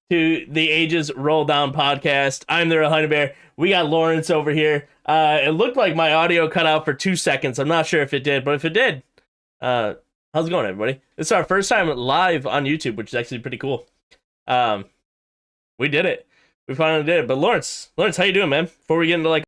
To the Aegis Rolldown podcast. I'm TheRealHoneyBear. We got Lorence over here. It looked like my audio cut out for 2 seconds. I'm not sure if it did, but if it did, how's it going, everybody? It's our first time live on YouTube, which is actually pretty cool. We did it. We finally did it. But Lorence, how you doing, man? Before we get into like...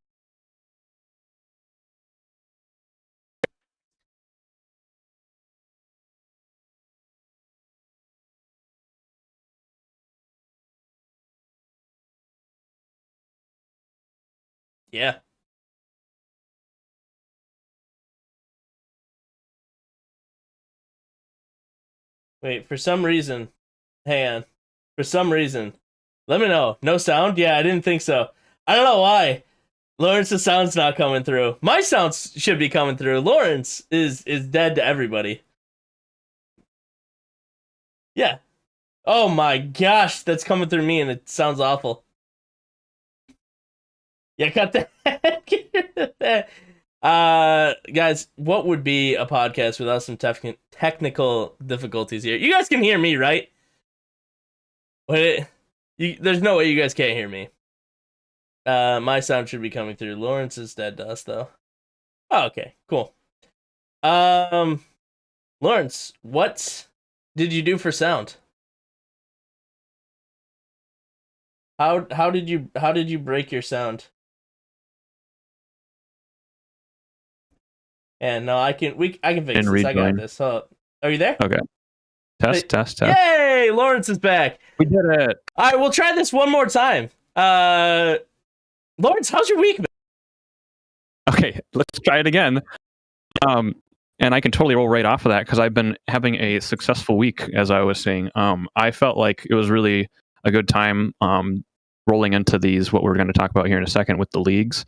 Yeah. Wait, for some reason, hang on. For some reason, let me know. No sound? Yeah, I didn't think so. I don't know why. Lorence's sound's not coming through. My sounds should be coming through. Lorence is dead to everybody. Yeah. Oh my gosh, that's coming through me and it sounds awful. Yeah, cut that. Guys, what would be a podcast without some technical difficulties here? You guys can hear me, right? There's no way you guys can't hear me. My sound should be coming through. Lorence is dead to us, though. Oh, okay, cool. Lorence, what did you do for sound? How did you break your sound? And no, I can fix this. I got this. So, are you there? Okay. Test. Yay! Lorence is back. We did it. All right, we'll try this one more time. Lorence, how's your week been? Okay, let's try it again. And I can totally roll right off of that because I've been having a successful week, as I was saying. I felt like it was really a good time rolling into these, what we're going to talk about here in a second with the leagues.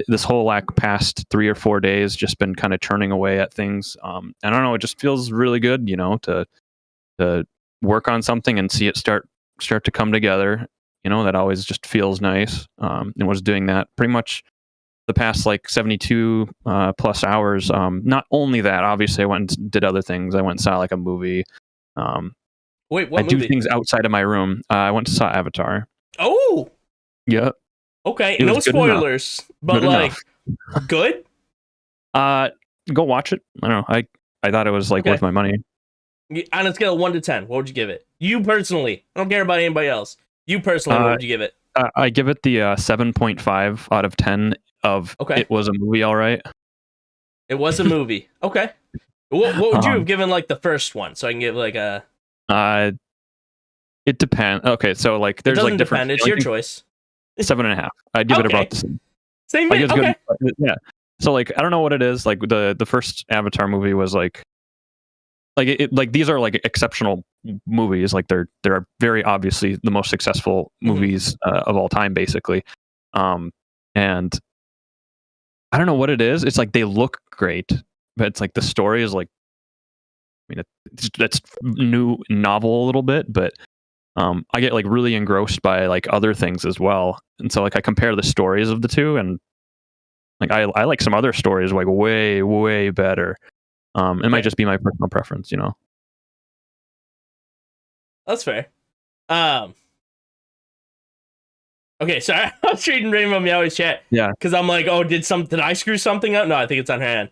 This whole past 3 or 4 days just been kind of churning away at things. I don't know, it just feels really good, to work on something and see it start to come together. That always just feels nice. And was doing that pretty much the past 72 plus hours. Not only that, obviously I went and did other things. I went and saw a movie. Wait, what I movie? do things outside of my room. I went to saw Avatar. Oh! Yeah. Okay, no spoilers, but good? Go watch it. I don't know. I thought it was worth my money. On a scale of 1 to 10, what would you give it? You personally. I don't care about anybody else. You personally, what would you give it? I give it the 7.5 out of 10 of it was a movie, all right. It was a movie. Okay. What would you have given the first one? So I can give a... It depends. Okay, so there's different... different... It's your choice. 7.5. I'd give it about the same. Same thing. Okay. Good. Yeah. So I don't know what it is. The first Avatar movie was these are exceptional movies. They're very obviously the most successful movies of all time, basically. And I don't know what it is. It's they look great, but it's the story is it's new, novel a little bit, but I get really engrossed by other things as well, and so I compare the stories of the two, and I like some other stories way better. It might just be my personal preference, That's fair. Okay, sorry, I was reading Rainbow Meowie's chat. Yeah, because I'm did I screw something up? No, I think it's on her end.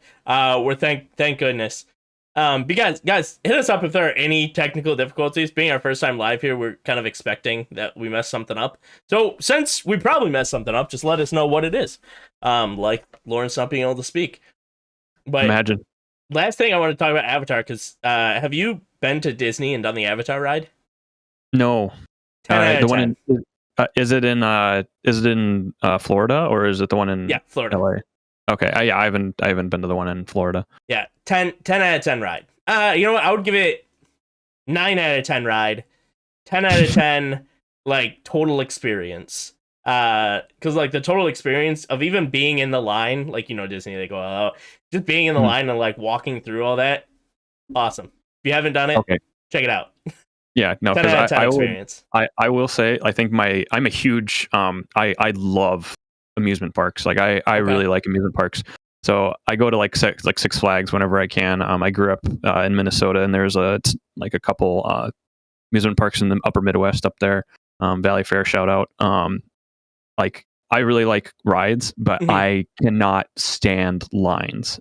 We're thank goodness. But guys, hit us up if there are any technical difficulties. Being our first time live here, we're kind of expecting that we mess something up. So since we probably messed something up, just let us know what it is. Like Lorence not being able to speak. But imagine. Last thing I want to talk about Avatar, because have you been to Disney and done the Avatar ride? No. 10 out of 10. Is it in Florida or is it the one in Florida? LA? Okay, I haven't been to the one in Florida. Yeah, 10 out of 10 ride. You know what? I would give it 9 out of 10 ride, 10 out of 10 like total experience. Because like the total experience of even being in the line, like Disney, they go, oh, just being in the line and like walking through all that, awesome. If you haven't done it, check it out. Yeah, no, 10 out of 10 experience. I will say, I think I'm a huge I love amusement parks. Like I really like amusement parks. So I go to like Six Flags whenever I can. I grew up in Minnesota, and there's a couple amusement parks in the upper Midwest up there. Valley Fair, shout out. Like I really like rides, but I cannot stand lines.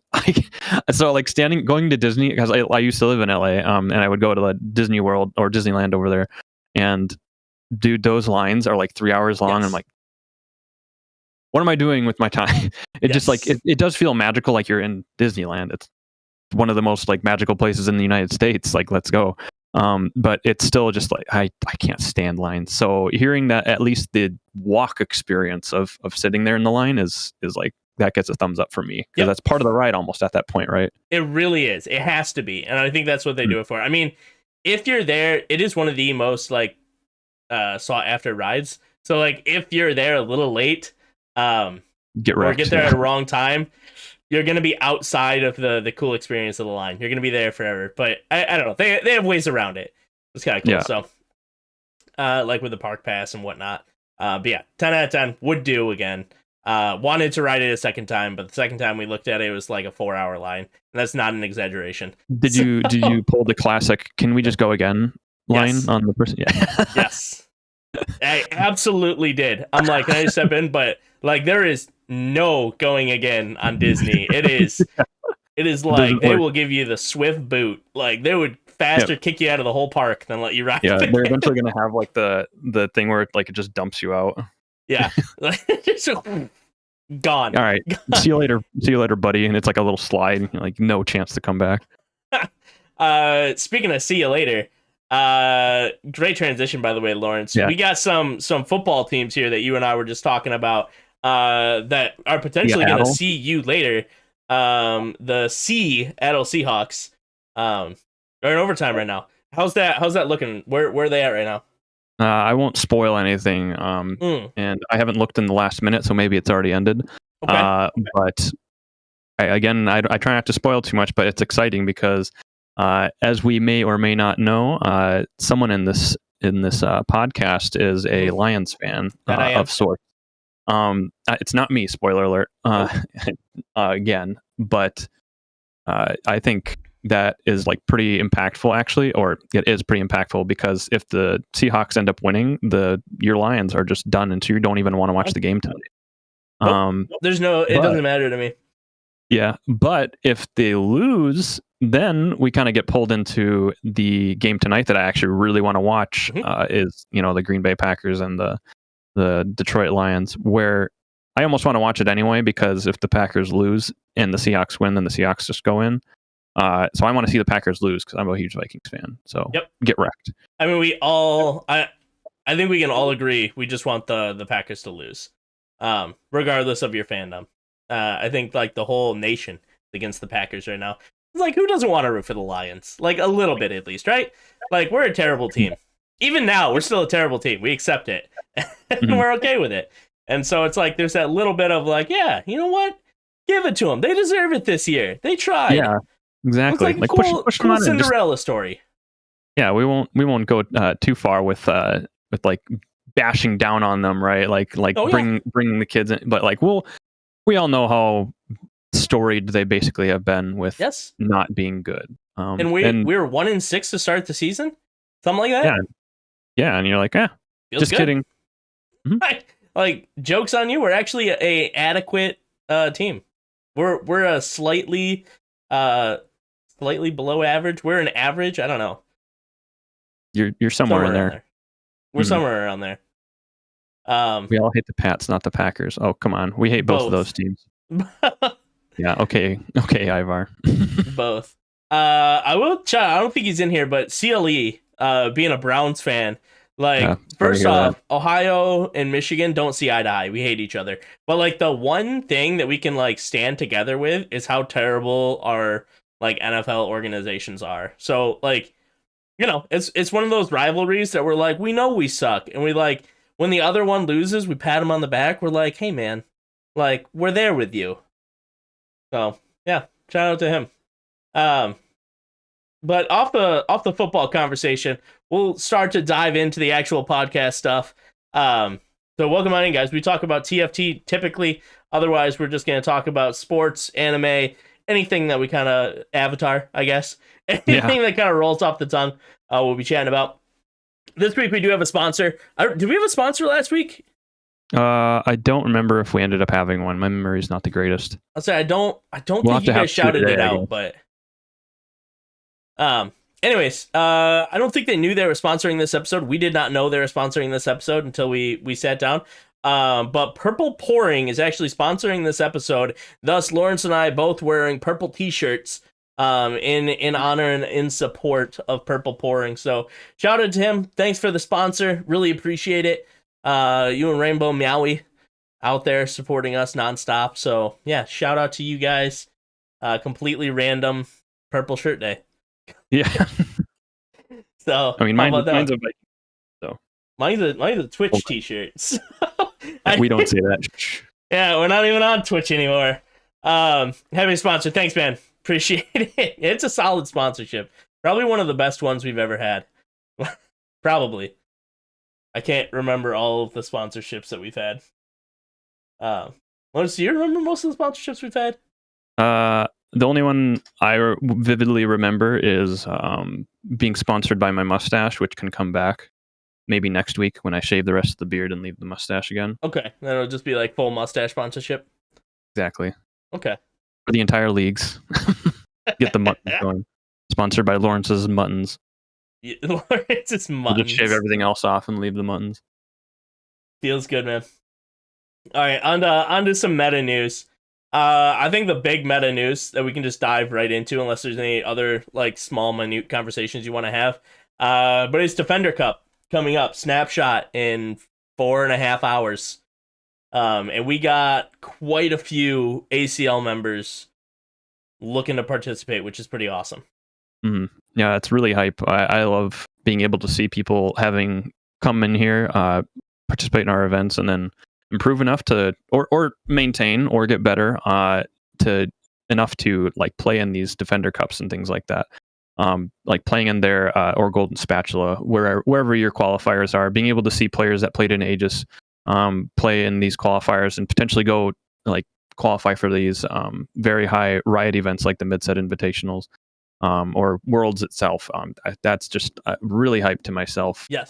So like going to Disney, because I used to live in LA, and I would go to the Disney World or Disneyland over there, and dude, those lines are like 3 hours long. Yes. I'm like, what am I doing with my time? It just like it does feel magical, like you're in Disneyland. It's one of the most like magical places in the United States. Like, let's go. But it's still just like I can't stand lines. So hearing that at least the walk experience of sitting there in the line is like that gets a thumbs up for me, because that's part of the ride almost at that point, right? It really is. It has to be, and I think that's what they do it for. I mean, if you're there, it is one of the most like sought after rides. So like if you're there a little late, get wrecked, or get there at a wrong time, you're gonna be outside of the cool experience of the line. You're gonna be there forever. But I don't know. They have ways around it. It's kind of cool. Yeah. So like with the park pass and whatnot. But yeah, 10 out of 10 would do again. Wanted to ride it a second time, but the second time we looked at it, it was like a 4-hour line, and that's not an exaggeration. Did you pull the classic "Can we just go again" line on the person? Yeah. Yes, I absolutely did. I'm like, can I step in? But like, there is no going again on Disney. It is like they will give you the swift boot. Like they would faster kick you out of the whole park than let you ride. Yeah, they're eventually gonna have like the thing where it just dumps you out. Yeah, just gone. All right, see you later, buddy. And it's like a little slide, like no chance to come back. Speaking of see you later, great transition by the way, Lorence. Yeah. We got some football teams here that you and I were just talking about that are potentially going to see you later. The Seattle Seahawks are in overtime right now. How's that looking? Where are they at right now? I won't spoil anything, and I haven't looked in the last minute, so maybe it's already ended. Okay. But I try not to spoil too much, but it's exciting because, as we may or may not know, someone in this podcast is a Lions fan of sorts. It's not me, spoiler alert, again, but I think that is like pretty impactful, actually, or it is pretty impactful, because if the Seahawks end up winning, your Lions are just done, and so you don't even want to watch the game tonight. It doesn't matter to me. Yeah, but if they lose, then we kind of get pulled into the game tonight that I actually really want to watch. Is the Green Bay Packers and the Detroit Lions, where I almost want to watch it anyway, because if the Packers lose and the Seahawks win, then the Seahawks just go in. So I want to see the Packers lose because I'm a huge Vikings fan. So get wrecked. I mean, I think we can all agree we just want the Packers to lose, regardless of your fandom. I think like the whole nation is against the Packers right now. It's like, who doesn't want to root for the Lions? Like a little bit at least, right? Like we're a terrible team. Even now, we're still a terrible team. We accept it. And we're okay with it. And so it's like there's that little bit of like, yeah, you know what? Give it to them. They deserve it this year. They tried. Yeah, exactly. It's like a cool Cinderella story. Yeah, we won't go too far with like bashing down on them, right? Bringing the kids in, but like we all know how storied they basically have been with not being good. And we were 1-6 to start the season, something like that. Yeah, and you're like, feels just good. kidding. Like jokes on you. We're actually a adequate team. We're a slightly below average. We're an average. I don't know. You're somewhere in there. We're somewhere around there. We all hate the Pats, not the Packers. Oh, come on. We hate both of those teams. Yeah, okay, Ivar. Both. I don't think he's in here, but CLE, being a Browns fan, Like, sorry to first hear that. off, Ohio and Michigan don't see eye to eye. We hate each other. But like the one thing that we can like stand together with is how terrible our like NFL organizations are. So like, it's one of those rivalries that we're like, we know we suck, and we like when the other one loses, we pat him on the back. We're like, hey man, like we're there with you. So yeah, shout out to him. Um, but off the football conversation, we'll start to dive into the actual podcast stuff. So welcome on in, guys. We talk about TFT typically. Otherwise, we're just going to talk about sports, anime, anything that we kind of Avatar, I guess. Anything that kind of rolls off the tongue, we'll be chatting about. This week we do have a sponsor. Did we have a sponsor last week? I don't remember if we ended up having one. My memory's not the greatest. I'll say I don't think you guys shouted it out, but anyways, I don't think they knew they were sponsoring this episode. We did not know they were sponsoring this episode until we sat down. But Purple Pouring is actually sponsoring this episode. Thus, Lorence and I both wearing purple t-shirts in honor and in support of Purple Pouring. So shout out to him. Thanks for the sponsor. Really appreciate it. You and Rainbow Meowie out there supporting us nonstop. So yeah, shout out to you guys. Completely random purple shirt day. Yeah. So I mean, mine's a Viking, so mine's a Twitch t-shirt. So, we don't say that. Yeah, we're not even on Twitch anymore. Having a sponsor, thanks, man. Appreciate it. It's a solid sponsorship. Probably one of the best ones we've ever had. Probably. I can't remember all of the sponsorships that we've had. Do you remember most of the sponsorships we've had? The only one I vividly remember is being sponsored by my mustache, which can come back maybe next week when I shave the rest of the beard and leave the mustache again. Okay, then it'll just be like full mustache sponsorship. Exactly. Okay. For the entire leagues. Get the muttons going. Sponsored by Lawrence's Muttons. Yeah, Lawrence's Muttons. We'll just shave everything else off and leave the muttons. Feels good, man. All right, on to some meta news. I think the big meta news that we can just dive right into, unless there's any other like small, minute conversations you want to have. But it's Defender Cup coming up. Snapshot in 4.5 hours. And we got quite a few ACL members looking to participate, which is pretty awesome. Mm-hmm. Yeah, it's really hype. I love being able to see people having come in here, participate in our events, and then improve enough to or maintain or get better to enough to like play in these Defender Cups and things like that. Like playing in there or Golden Spatula, wherever your qualifiers are, being able to see players that played in Aegis play in these qualifiers and potentially go like qualify for these very high Riot events like the Mid-Set Invitationals or Worlds itself. That's just really hyped to myself. Yes.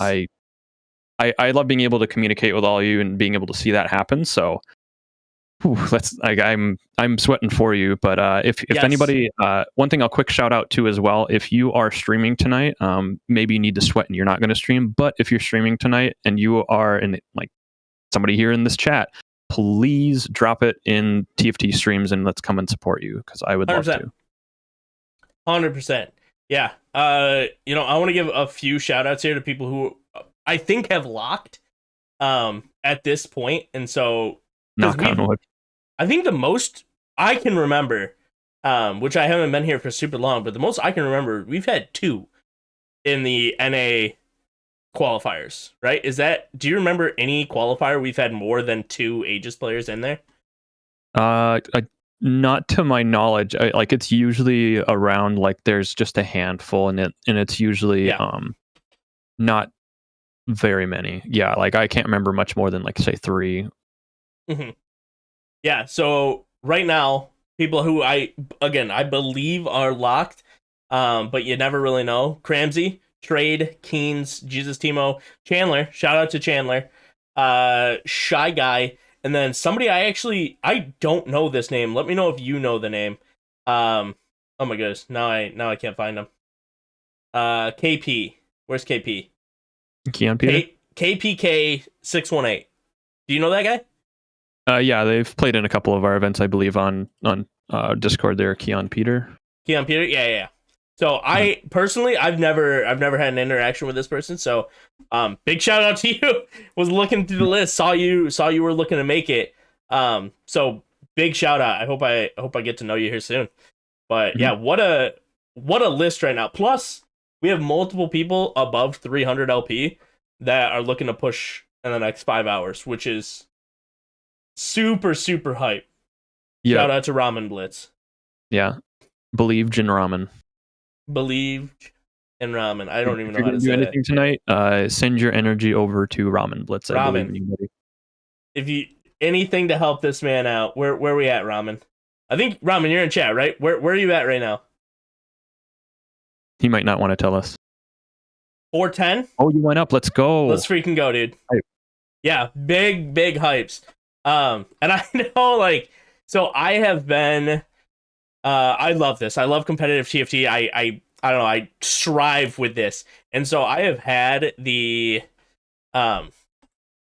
I love being able to communicate with all of you and being able to see that happen. So I'm sweating for you. But if Yes. anybody, one thing I'll quick shout out to as well, if you are streaming tonight, maybe you need to sweat and you're not going to stream. But if you're streaming tonight and you are in like somebody here in this chat, please drop it in TFT streams and let's come and support you because I would 100%. love to. 100%. Yeah. I want to give a few shout outs here to people who I think have locked at this point. And so Knock on wood. I think the most I can remember, which I haven't been here for super long, but the most I can remember, we've had 2 in the NA qualifiers, right? Do you remember any qualifier we've had more than 2 Aegis players in there? Not to my knowledge. Like it's usually around like there's just a handful and it's usually not very many. Yeah, like I can't remember much more than like say 3. Mm-hmm. Yeah, so right now, people who I believe are locked, but you never really know. Cramsey, Trade, Keens, Jesus Timo, Chandler, shout out to Chandler, Shy Guy, and then somebody I don't know this name. Let me know if you know the name. Oh my goodness, now I can't find him. KP, where's KP? Keon Peter? KPK 618. Do you know that guy? Yeah, they've played in a couple of our events, I believe, on Discord there. Keon Peter. Keon Peter? Yeah. So I personally, I've never had an interaction with this person. So, big shout out to you. Was looking through the list, saw you were looking to make it. So big shout out. I hope I get to know you here soon. But yeah, what a list right now. Plus, we have multiple people above 300 LP that are looking to push in the next 5 hours, which is super hype. Yeah. Shout out to Ramen Blitz. Yeah, believed in ramen. Believed in ramen. I don't even know how to do say anything that. tonight. Send your energy over to Ramen Blitz. I believe in you, buddy. If you anything to help this man out, where are we at, Ramen? I think Ramen, you're in chat, right? Where are you at right now? He might not want to tell us. 410? Oh, you went up. Let's go. Let's freaking go, dude. Hype. Yeah, big hypes. And I know, like, so I have been. I love this. I love competitive TFT. I don't know. I strive with this, and so I have had the,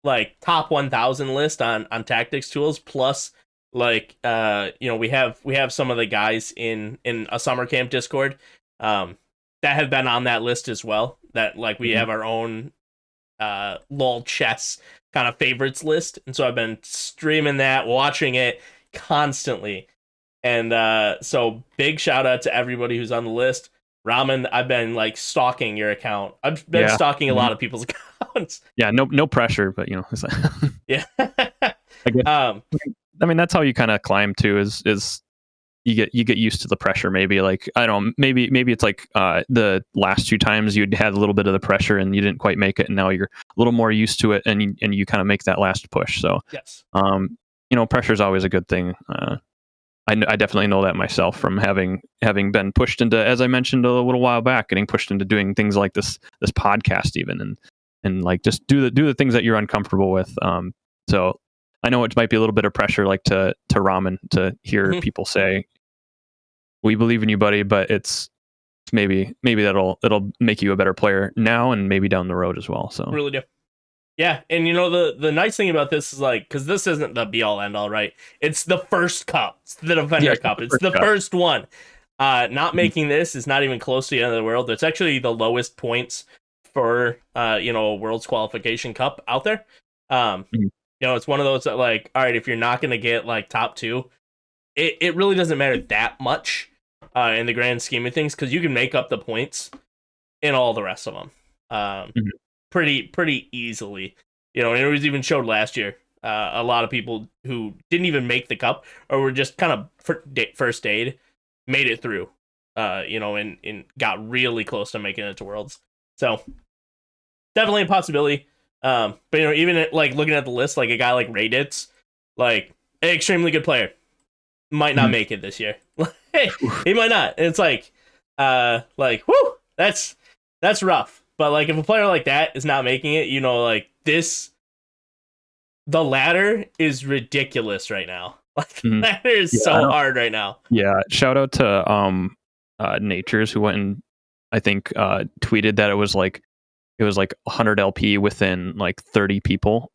like top 1,000 list on tactics tools. Plus, like, we have some of the guys in a summer camp Discord, that have been on that list as well. That like we have our own, lol chess kind of favorites list, and so I've been streaming that, watching it constantly. And so big shout out to everybody who's on the list. Ramen, I've been like stalking your account. I've been stalking a lot of people's accounts. Yeah, no pressure, but yeah. I guess, I mean, that's how you kind of climb too. Is you get used to the pressure. Maybe like I don't know. Maybe it's like the last 2 times you'd had a little bit of the pressure and you didn't quite make it, and now you're a little more used to it, and you kind of make that last push. So yes, pressure is always a good thing. I definitely know that myself from having been pushed into, as I mentioned a little while back, getting pushed into doing things like this podcast even, and like just do the things that you're uncomfortable with. So I know it might be a little bit of pressure, like to Ramen, to hear people say, "We believe in you, buddy," but it's maybe it'll make you a better player now and maybe down the road as well. So really do. Yeah, and the nice thing about this is like, because this isn't the be all end all, right? It's the first cup, it's the Defender Cup, it's the first one. Not making this is not even close to the end of the world. It's actually the lowest points for a World's Qualification Cup out there. It's one of those that like, all right, if you're not gonna get like top 2, it really doesn't matter that much in the grand scheme of things, because you can make up the points in all the rest of them. Pretty easily, and it was even showed last year. A lot of people who didn't even make the cup or were just kind of first aid made it through, and got really close to making it to Worlds. So definitely a possibility. But even like looking at the list, like a guy like Raditz, like an extremely good player, might not make it this year. He might not. And it's like whoo, that's rough. But like if a player like that is not making it, like this, the ladder is ridiculous right now. Like the ladder is so hard right now. Yeah, shout out to Natures, who went and I think tweeted that it was like 100 LP within like 30 people,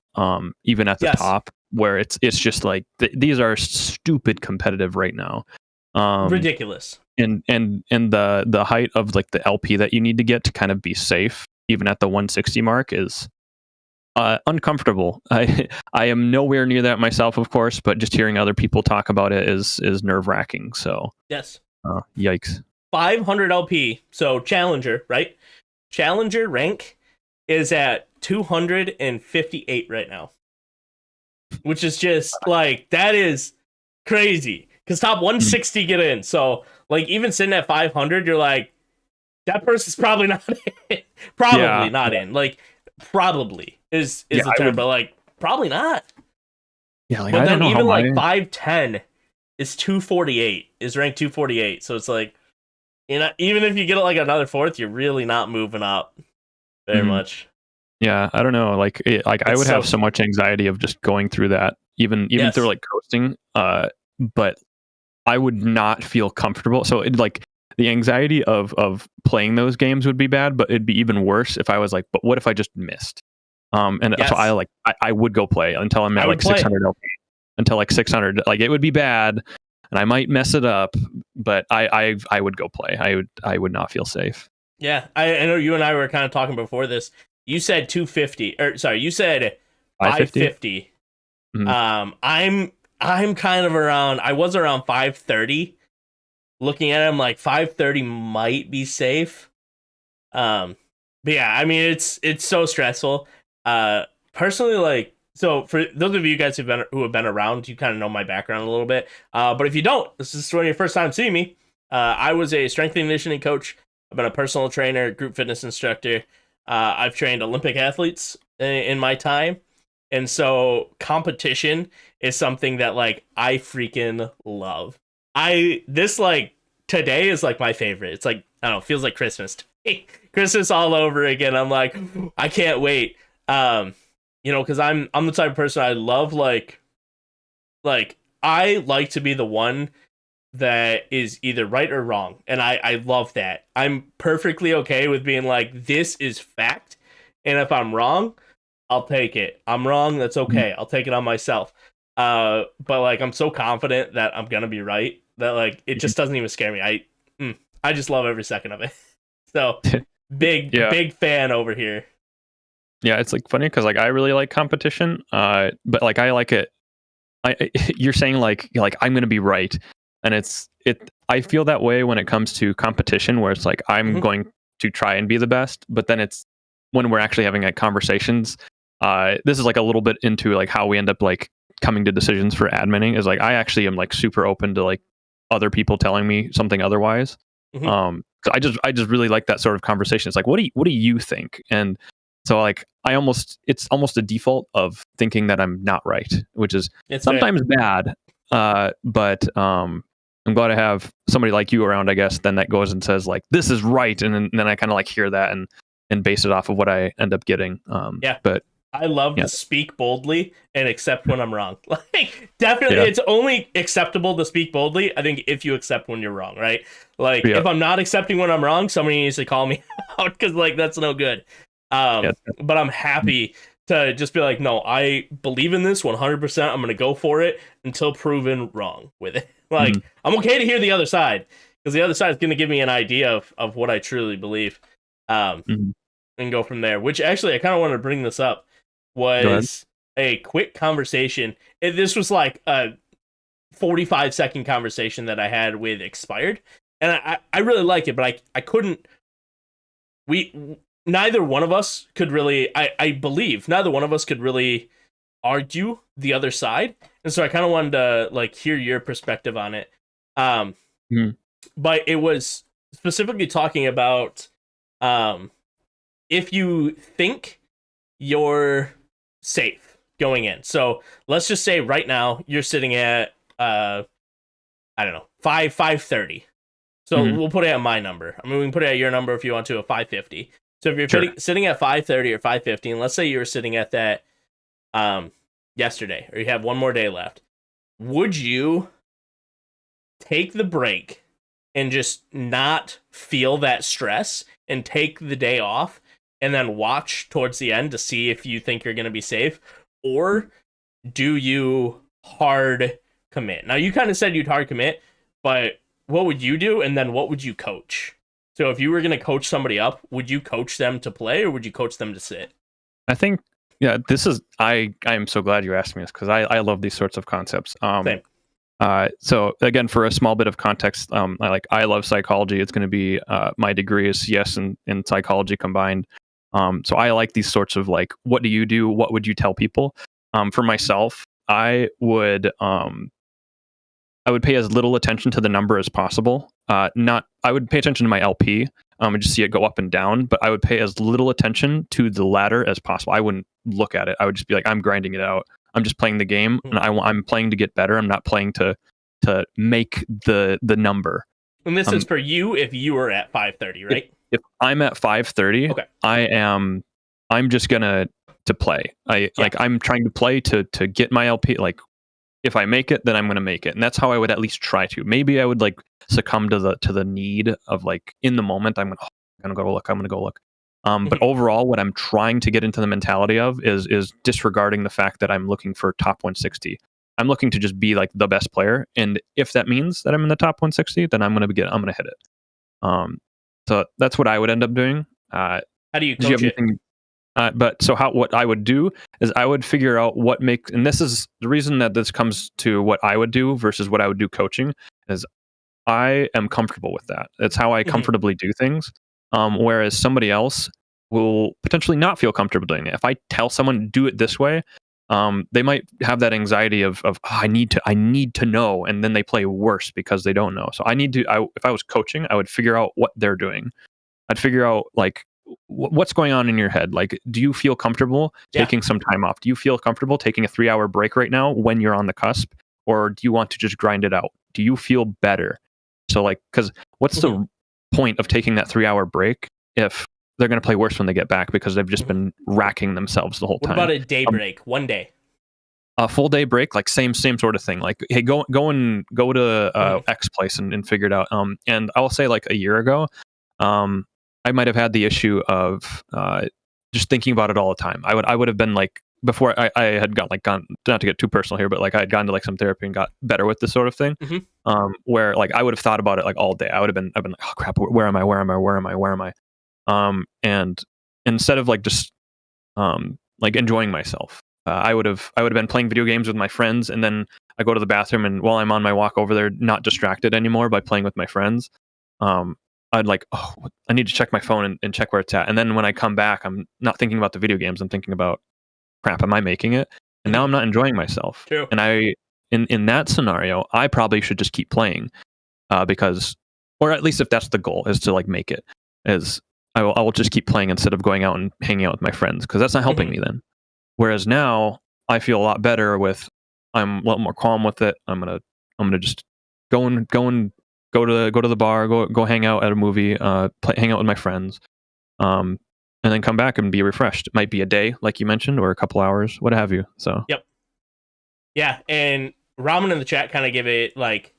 even at the top, where it's just like these are stupid competitive right now. Ridiculous. And the height of like the LP that you need to get to kind of be safe, even at the 160 mark, is uncomfortable. I am nowhere near that myself, of course, but just hearing other people talk about it is nerve wracking. So yes, yikes. 500 LP. So Challenger, right? Challenger rank is at 258 right now, which is just like, that is crazy. Because top 160 get in. So, like, even sitting at 500, you're like, that person's probably not in. Not in. Like, probably is the term, but, like, probably not. Yeah, like, but I then don't know even, like, 510 is 248, is ranked 248. So it's like, even if you get, like, another 4th, you're really not moving up very much. Yeah, I don't know. Like, I would have so much anxiety of just going through that, even through, like, coasting. But I would not feel comfortable. So like the anxiety of playing those games would be bad, but it'd be even worse if I was like, but what if I just missed? So I would go play until I'm at like 600 LP, until like 600. Like it would be bad, and I might mess it up, but I would go play. I would not feel safe. Yeah, I know you and I were kind of talking before this. You said 250, or sorry, you said 550. Mm-hmm. I'm kind of around. I was around 530. Looking at it, I'm like 530 might be safe. But yeah, I mean it's so stressful. Personally, like, so for those of you guys who have been around, you kind of know my background a little bit. But if you don't, this is one of your first time seeing me. I was a strength and conditioning coach. I've been a personal trainer, group fitness instructor. I've trained Olympic athletes in my time. And so competition is something that like I freaking love. This like today is like my favorite. It's like, I don't know, feels like Christmas. Christmas all over again. I'm like, I can't wait. You know, because I'm the type of person I love like I like to be the one that is either right or wrong. And I love that. I'm perfectly okay with being like, this is fact. And if I'm wrong, I'll take it. I'm wrong, that's okay. I'll take it on myself. But like I'm so confident that I'm gonna be right that like it just doesn't even scare me. I just love every second of it. So big fan over here. Yeah, it's like funny because like I really like competition, but like I like it. You're saying like I'm gonna be right, and I feel that way when it comes to competition, where it's like I'm going to try and be the best, but then it's when we're actually having like conversations. This is like a little bit into like how we end up like coming to decisions for adminning. Is like I actually am like super open to like other people telling me something otherwise. So I just really like that sort of conversation. It's like what do you think? And so like it's almost a default of thinking that I'm not right, which is sometimes bad. But I'm glad to have somebody like you around, I guess, then that goes and says like this is right, and then I kind of like hear that and base it off of what I end up getting. But I love to speak boldly and accept when I'm wrong. Like definitely it's only acceptable to speak boldly, I think, if you accept when you're wrong, right? Like if I'm not accepting when I'm wrong, somebody needs to call me out because like that's no good. But I'm happy to just be like, no, I believe in this 100%. I'm going to go for it until proven wrong with it. Like, I'm okay to hear the other side because the other side is going to give me an idea of what I truly believe. And go from there, which actually I kind of wanted to bring this up was a quick conversation. This was like a 45-second conversation that I had with Expired. And I really like it, but I couldn't, neither one of us could really, I believe neither one of us could really argue the other side. And so I kind of wanted to like hear your perspective on it. But it was specifically talking about if you think you're safe going in. So let's just say right now you're sitting at I don't know, 530. So we'll put it at my number. I mean, we can put it at your number if you want to, at 550. So if you're sitting at 530 or 550, and let's say you were sitting at that yesterday, or you have one more day left, would you take the break and just not feel that stress and take the day off and then watch towards the end to see if you think you're going to be safe? Or do you hard commit? Now, you kind of said you'd hard commit, but what would you do? And then what would you coach? So if you were going to coach somebody up, would you coach them to play or would you coach them to sit? I think, this is, I am so glad you asked me this because I love these sorts of concepts. Same. So again, for a small bit of context, I love psychology. It's going to be my degree is CS and psychology combined. So I like these sorts of like, what do you do? What would you tell people? For myself, I would pay as little attention to the number as possible. I would pay attention to my LP and just see it go up and down, but I would pay as little attention to the ladder as possible. I wouldn't look at it. I would just be like, I'm grinding it out. I'm just playing the game, and I'm playing to get better. I'm not playing to make the number. And this is for you if you were at 530, right? If I'm at 530, okay. I'm just gonna to play. Like I'm trying to play to get my LP. Like if I make it, then I'm gonna make it, and that's how I would at least try to. Maybe I would like succumb to the need of like in the moment I'm gonna go look. But overall, what I'm trying to get into the mentality of is disregarding the fact that I'm looking for top 160. I'm looking to just be like the best player, and if that means that I'm in the top 160, then I'm gonna hit it. So that's what I would end up doing. How do you Did you coach have it? anything? But so what I would do is I would figure out what makes, and this is the reason that this comes to what I would do versus what I would do coaching, is I am comfortable with that. It's how I Mhm. comfortably do things. Whereas somebody else will potentially not feel comfortable doing it. If I tell someone do it this way, they might have that anxiety of I need to know, and then they play worse because they don't know. So if I was coaching, I would figure out what they're doing. I'd figure out like what's going on in your head. Like, do you feel comfortable Yeah. taking some time off? Do you feel comfortable taking a 3-hour break right now when you're on the cusp, or do you want to just grind it out? Do you feel better? So like, because what's the point of taking that 3-hour break if they're going to play worse when they get back because they've just been racking themselves the whole What time? about a day break? One day. A full day break, like same sort of thing. Like, hey, go to X place and figure it out. And I'll say like a year ago, I might have had the issue of just thinking about it all the time. I would have been like, before I had gone, not to get too personal here, but like I had gone to like some therapy and got better with this sort of thing. Where like I would have thought about it like all day. I've been like, oh crap, where am I? And instead of like just like enjoying myself, I would have been playing video games with my friends, and then I go to the bathroom, and while I'm on my walk over there, not distracted anymore by playing with my friends, I'd like, oh, I need to check my phone and check where it's at. And then when I come back, I'm not thinking about the video games. I'm thinking about, crap, am I making it? And now I'm not enjoying myself. True. And in that scenario, I probably should just keep playing because, or at least if that's the goal, is to like make it, is I will just keep playing instead of going out and hanging out with my friends, because that's not helping me then. Whereas now I feel a lot better with, I'm a lot more calm with it. I'm gonna just go to the bar, go hang out at a movie, hang out with my friends, and then come back and be refreshed. It might be a day, like you mentioned, or a couple hours, what have you. So Yep. Yeah, and Ramen in the chat kind of give it like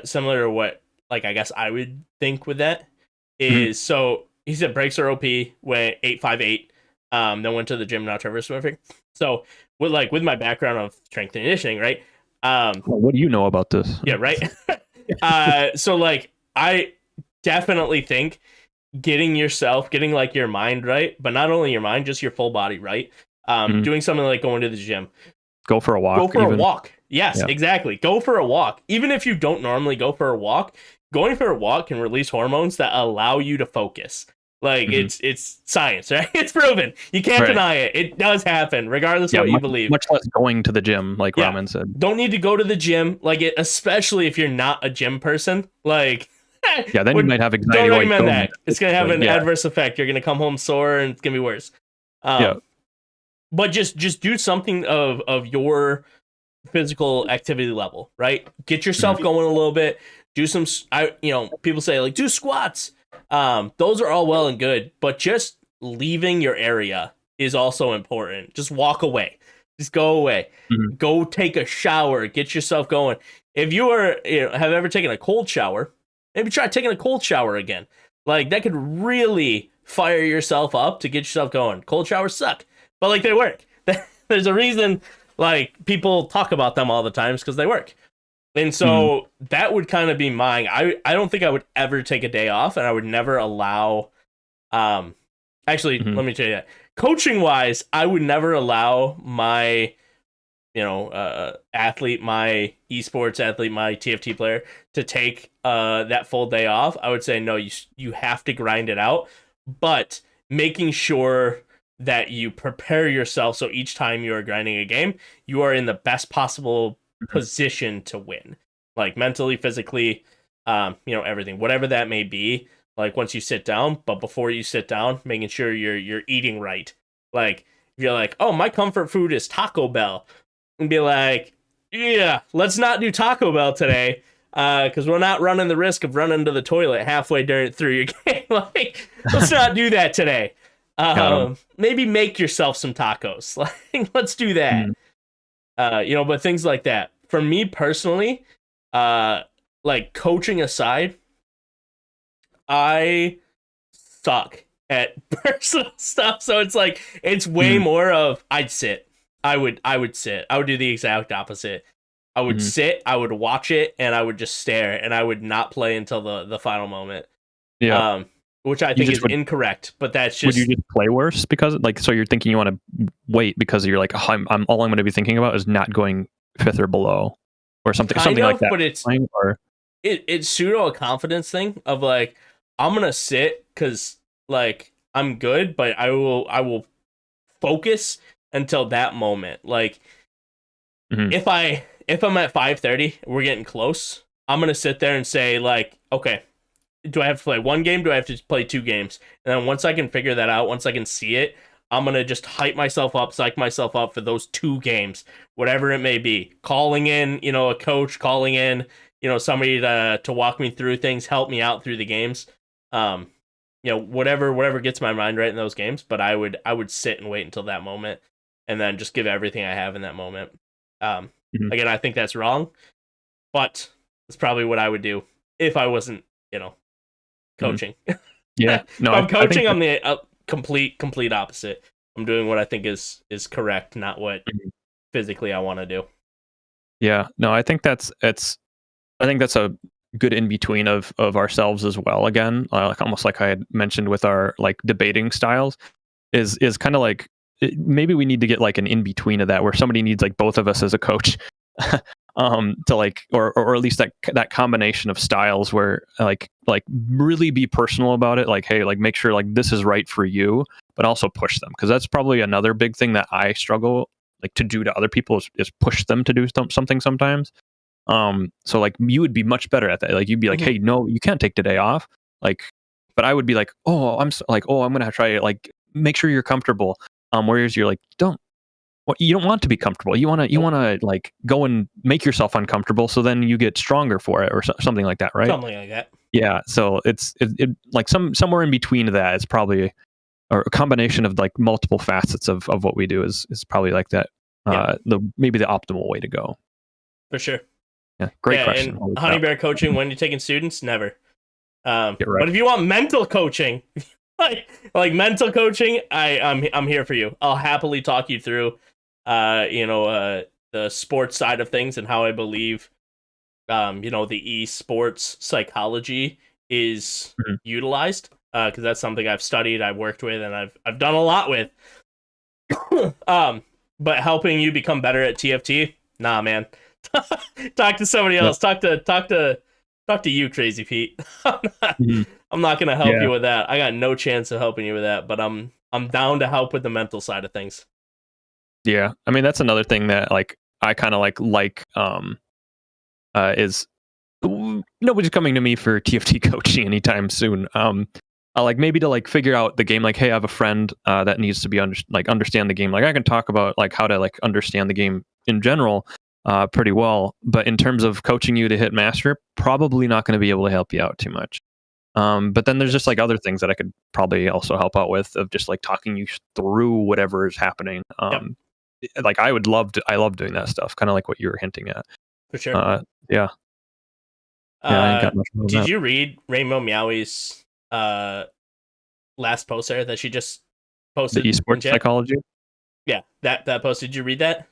similar to what like I guess I would think with that is so he said breaks are OP, went 858, then went to the gym, now Trevor swimming. So with my background of strength and conditioning, right? what do you know about this? Yeah, right. So like I definitely think getting like your mind right, but not only your mind, just your full body right. Doing something like going to the gym. Go for a walk. A walk. Yes, exactly. Go for a walk. Even if you don't normally go for a walk, going for a walk can release hormones that allow you to focus. Like it's science, right? It's proven. You can't deny it. It does hapen, regardless of what you believe. Much less going to the gym, like Ramen said. Don't need to go to the gym, especially if you're not a gym person. Like, then you might have anxiety. Don't recommend that. It's gonna have an adverse effect. You're gonna come home sore, and it's gonna be worse. But just do something of your physical activity level, right? Get yourself going a little bit. Do some, people say like do squats. Those are all well and good, but just leaving your area is also important. Just walk away. Just go away. Go take a shower. Get yourself going. If you have ever taken a cold shower, maybe try taking a cold shower again. Like that could really fire yourself up to get yourself going. Cold showers suck, but like they work. There's a reason like people talk about them all the time because they work. And so that would kind of be mine. I don't think I would ever take a day off, and I would never allow actually let me tell you that. Coaching wise, I would never allow my athlete, my esports athlete, my TFT player to take that full day off. I would say no, you have to grind it out, but making sure that you prepare yourself so each time you are grinding a game, you are in the best possible position to win, like mentally, physically, everything, whatever that may be. Like once you sit down, but before you sit down, making sure you're eating right. Like if you're like, oh, my comfort food is Taco Bell, and be like, yeah, let's not do Taco Bell today, because we're not running the risk of running to the toilet halfway through your game. Like, let's not do that today. Maybe make yourself some tacos. Like, let's do that. But things like that. For me personally, like coaching aside, I suck at personal stuff. So it's like, it's way more of I'd sit. I would sit. I would do the exact opposite. I would sit, I would watch it, and I would just stare, and I would not play until the final moment. Yeah. Which I think is incorrect, but that's just. Would you just play worse because like so you're thinking you want to wait because you're like, oh, I'm all I'm going to be thinking about is not going fifth or below or something like that. But it's pseudo a confidence thing of like, I'm gonna sit because like I'm good, but I will focus until that moment. Like if I'm at 5:30, we're getting close, I'm gonna sit there and say like, okay, do I have to play one game? Do I have to play 2 games? And then once I can figure that out, once I can see it, I'm going to just hype myself up, psych myself up for those 2 games, whatever it may be. Calling in, a coach, calling in, somebody to walk me through things, help me out through the games. Whatever gets my mind right in those games, but I would sit and wait until that moment and then just give everything I have in that moment. Again, I think that's wrong, but it's probably what I would do if I wasn't, coaching. Yeah, no, I'm coaching. I'm the complete opposite. I'm doing what I think is correct, not what physically I want to do. Yeah, no, I think that's a good in between of ourselves as well. Again, like almost like I had mentioned with our like debating styles, is kind of like maybe we need to get like an in between of that where somebody needs like both of us as a coach. To like or at least that combination of styles where like really be personal about it, like hey, like make sure like this is right for you, but also push them, because that's probably another big thing that I struggle like to do to other people is push them to do something sometimes. So like you would be much better at that. Like you'd be like, hey, no, you can't take today off. Like, but I would be like, oh, I'm gonna try it. Like, make sure you're comfortable. Whereas you're like, you don't want to be comfortable. You want to like go and make yourself uncomfortable, so then you get stronger for it, or something like that, right? Something like that. Yeah. So it's like somewhere in between that. It's probably or a combination of like multiple facets of what we do is probably like that. Maybe the optimal way to go. For sure. Yeah. Great question. And Honeybear coaching when you're taking students, never. Right. But if you want mental coaching, like mental coaching, I'm here for you. I'll happily talk you through. The sports side of things and how I believe, the esports psychology is utilized, because that's something I've studied, I've worked with, and I've done a lot with. But helping you become better at TFT, nah, man. Talk to somebody else. Talk to you, Crazy Pete. I'm not gonna help you with that. I got no chance of helping you with that. But I'm down to help with the mental side of things. Yeah, I mean that's another thing that like I kind of like is nobody's coming to me for TFT coaching anytime soon. I like maybe to like figure out the game. Like, hey, I have a friend that needs to be understand the game. Like I can talk about like how to like understand the game in general pretty well, but in terms of coaching you to hit master, probably not going to be able to help you out too much. But then there's just like other things that I could probably also help out with, of just like talking you through whatever is happening. Like I love doing that stuff, kind of like what you were hinting at. For sure. Yeah. I ain't got much more than Did that. you read Rainbow Meowy's last post there that she just posted? The esports psychology? Yeah, that post. Did you read that?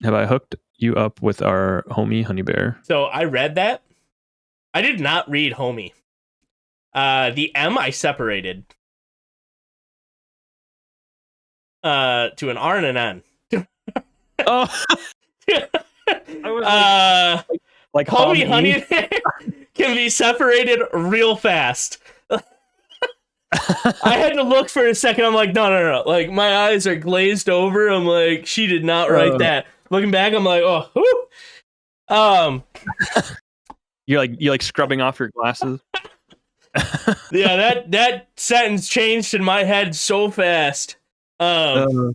Have I hooked you up with our homie Honeybear? So I read that. I did not read homie. The M I separated to an R and an N. Oh, I was like homie honey can be separated real fast. I had to look for a second. I'm like, no. Like my eyes are glazed over. I'm like, she did not write that. Looking back, I'm like, oh, whew. You're like scrubbing off your glasses. Yeah, that sentence changed in my head so fast. But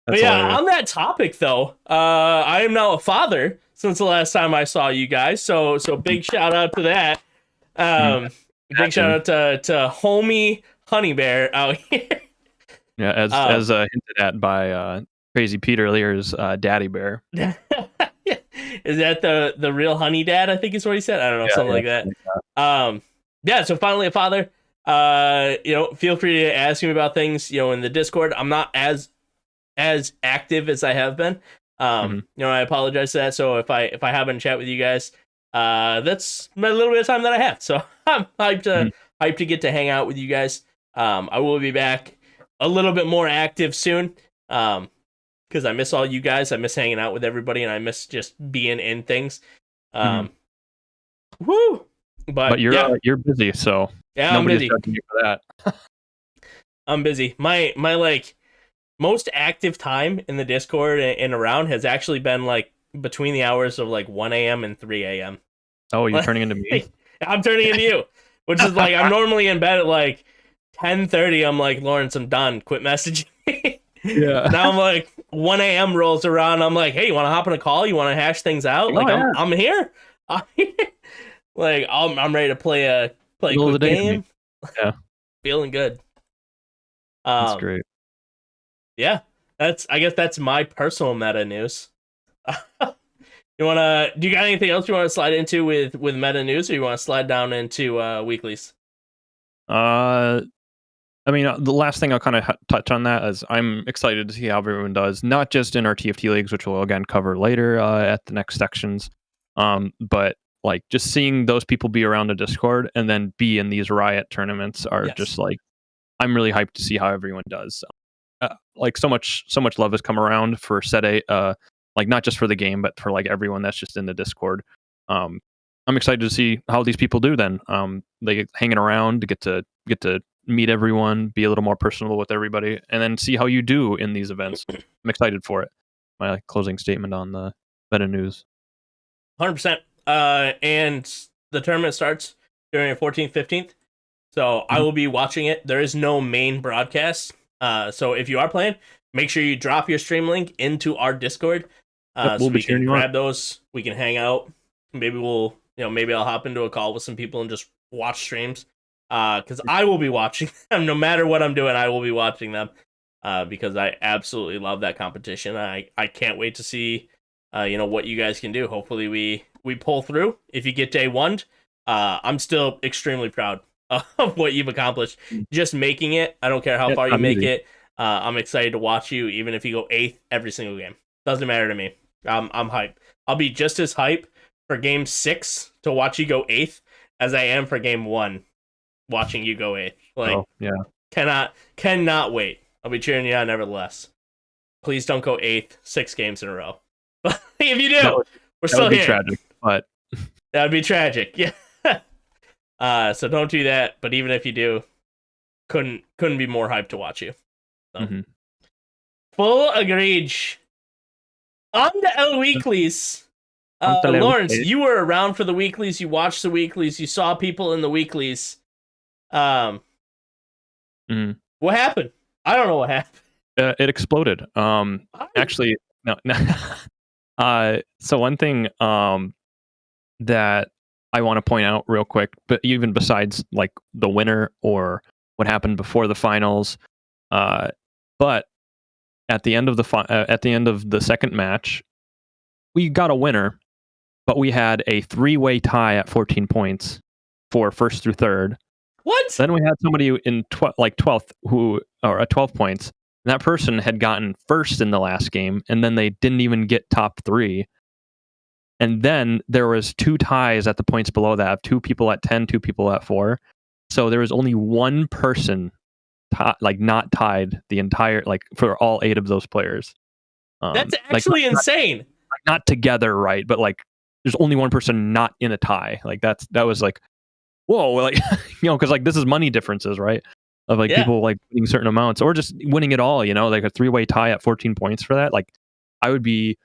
yeah, hilarious. On that topic though, I am now a father since the last time I saw you guys. So big shout out to that. Big shout out to homie Honeybear out here. Yeah, as hinted at by Crazy Pete earlier's Daddy Bear. Is that the real honey dad? I think is what he said. I don't know, something like that. Yeah, so finally a father. Feel free to ask me about things, in the Discord. I'm not as as active as I have been. I apologize for that. So if I haven't chat with you guys, that's a little bit of time that I have. So I'm hyped to get to hang out with you guys. I will be back a little bit more active soon. Because I miss all you guys. I miss hanging out with everybody, and I miss just being in things. Woo! But you're busy, so I'm busy. Judging you for that. I'm busy. My like most active time in the Discord and around has actually been like between the hours of like 1 a.m. and 3 a.m. Oh, you're turning into me? I'm turning into you, which is like I'm normally in bed at like 10:30. I'm like, Lorence, I'm done. Quit messaging me. Yeah. Now I'm like 1 a.m. rolls around. I'm like, hey, you want to hop on a call? You want to hash things out? Like I'm here. Like I'm ready to play a quick game. Yeah, feeling good. That's great. Yeah, I guess that's my personal meta news. Do you got anything else you want to slide into with meta news, or you want to slide down into weeklies? I mean, the last thing I'll kind of touch on that is I'm excited to see how everyone does, not just in our TFT leagues, which we'll again cover later at the next sections, but like just seeing those people be around the Discord and then be in these Riot tournaments are just like, I'm really hyped to see how everyone does. Like so much love has come around for Set 8, like not just for the game, but for like everyone that's just in the Discord. I'm excited to see how these people do then. They hanging around to get to meet everyone, be a little more personable with everybody, and then see how you do in these events. I'm excited for it. My closing statement on the meta news. 100%. And the tournament starts during the 14th, 15th. So I will be watching it. There is no main broadcast. So if you are playing, make sure you drop your stream link into our Discord. So we can grab those. We can hang out. Maybe maybe I'll hop into a call with some people and just watch streams. Because I will be watching them. No matter what I'm doing, I will be watching them. Because I absolutely love that competition. I can't wait to see what you guys can do. Hopefully we pull through. If you get day 1, I'm still extremely proud of what you've accomplished. Just making it. I don't care how far you make it. I'm excited to watch you, even if you go 8th every single game. Doesn't matter to me. I'm hyped. I'll be just as hyped for game 6 to watch you go 8th as I am for game 1 watching you go 8th. Like, cannot wait. I'll be cheering you on nevertheless. Please don't go 8th 6 games in a row. If you do, we're still here. Tragic, but that would be tragic. Yeah. So don't do that. But even if you do, couldn't be more hyped to watch you. So. Full agreed. On the L weeklies. Lorence, you were around for the weeklies. You watched the weeklies. You saw people in the weeklies. What happened? I don't know what happened. It exploded. Actually, no. So one thing that I want to point out real quick, but even besides like the winner or what happened before the finals, but at the end of the second match, we got a winner, but we had a 3-way tie at 14 points for first through third. What? Then we had somebody in 12th at 12 points. And that person had gotten first in the last game, and then they didn't even get top 3. And then there was 2 ties at the points below that, 2 people at 10, 2 people at 4. So there was only one person not tied the entire for all 8 of those players. That's actually insane. Not together, right? But there's only one person not in a tie. That was whoa, because this is money differences, right? Of people winning certain amounts or just winning it all, a 3-way tie at 14 points for that. I would be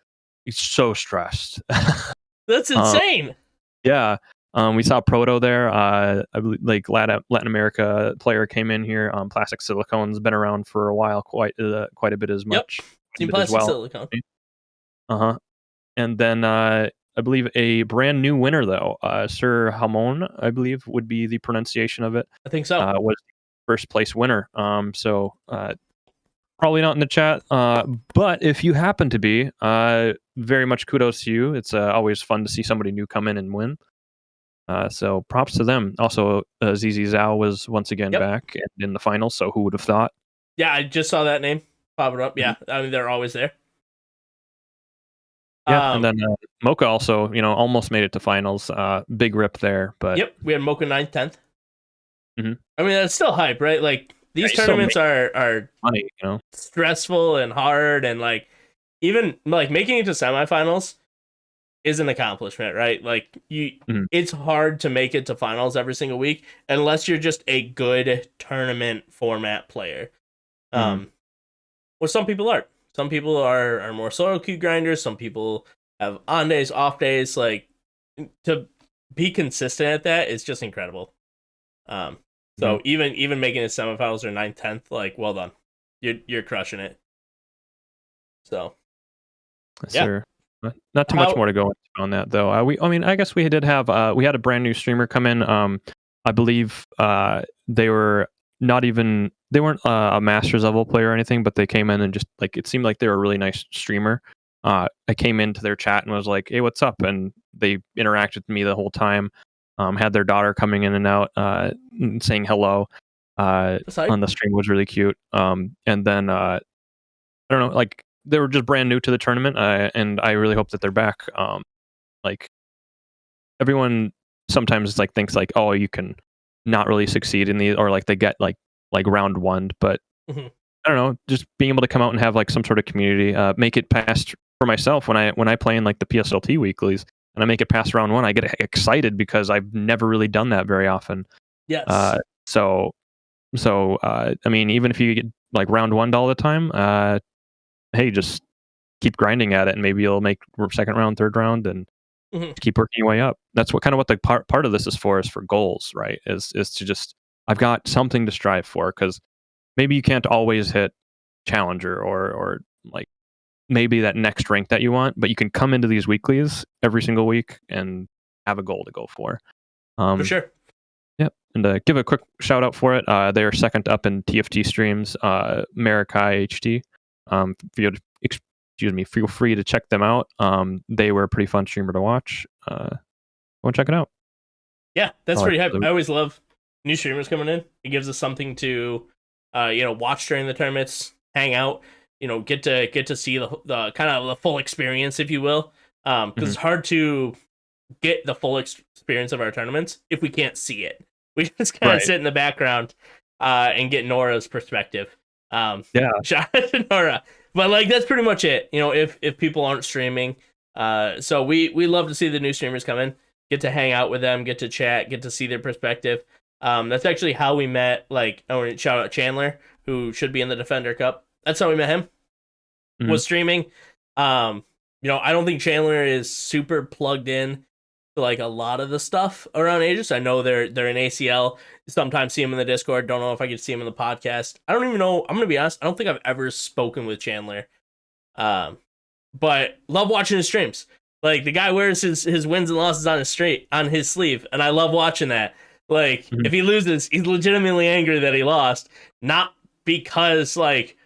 so stressed. That's insane. Yeah. We saw Proto there. I believe Latin America player came in here. Plastic Silicone's been around for a while, quite a bit as much. Yep. Plastic Silicone. And then I believe a brand new winner though, Sir Hamon, I believe would be the pronunciation of it. I think so. Was first place winner. So probably not in the chat. But if you happen to be, very much kudos to you. It's always fun to see somebody new come in and win. So props to them. Also, ZZ Zhao was once again back and in the final. So who would have thought? Yeah, I just saw that name. popping up. Yeah, I mean they're always there. Yeah, and then Mocha also, almost made it to finals. Big rip there, but yep, we had Mocha 9th, 10th. Mm-hmm. I mean that's still hype, right? Like these tournaments are money, stressful and hard, and like even like making it to semifinals is an accomplishment, right? Like it's hard to make it to finals every single week unless you're just a good tournament format player. Well, some people aren't. Some people are more solo queue grinders. Some people have on days, off days. Like to be consistent at that is just incredible. So even making it semifinals or 9th, 10th, like well done. You're crushing it. So yeah. Sure. Not too much more to go on that though. I guess we did have we had a brand new streamer come in. I believe they weren't a Masters level player or anything, but they came in and just like it seemed like they were a really nice streamer. I came into their chat and was like, "Hey, what's up?" And they interacted with me the whole time. Had their daughter coming in and out, saying hello on the stream, was really cute. And then I don't know, like they were just brand new to the tournament, and I really hope that they're back. Like everyone sometimes like thinks like, oh, you can not really succeed in these, or like they get like round one, but I don't know, just being able to come out and have like some sort of community, make it past for myself when I play in like the PSLT weeklies and I make it past round one, I get excited because I've never really done that very often. Yes. So I mean, even if you get like round one all the time, hey, just keep grinding at it, and maybe you'll make second round, third round, and keep working your way up. That's what the part of this is for goals, right? Is to just, I've got something to strive for, because maybe you can't always hit challenger or like maybe that next rank that you want, but you can come into these weeklies every single week and have a goal to go for. For sure. Yep. And give a quick shout out for it. They are second up in TFT streams, Marikai HT. Feel free to check them out. They were a pretty fun streamer to watch. Go and check it out. Yeah, that's pretty hype. I always love new streamers coming in. It gives us something to watch during the tournaments, hang out, get to see the kind of the full experience, if you will. Because it's hard to get the full experience of our tournaments if we can't see it. We just kind of sit in the background and get Nora's perspective. Shout out to Nora. But like that's pretty much it. If people aren't streaming, so we love to see the new streamers come in, get to hang out with them, get to chat, get to see their perspective. That's actually how we met. Like, shout out Chandler, who should be in the Defender Cup. That's how we met him. Was streaming. I don't think Chandler is super plugged in to like a lot of the stuff around Aegis. I know they're in ACL. Sometimes see him in the Discord. Don't know if I could see him in the podcast. I don't even know. I'm gonna be honest. I don't think I've ever spoken with Chandler. But love watching his streams. Like the guy wears his wins and losses on his sleeve, and I love watching that. Like if he loses, he's legitimately angry that he lost, not because like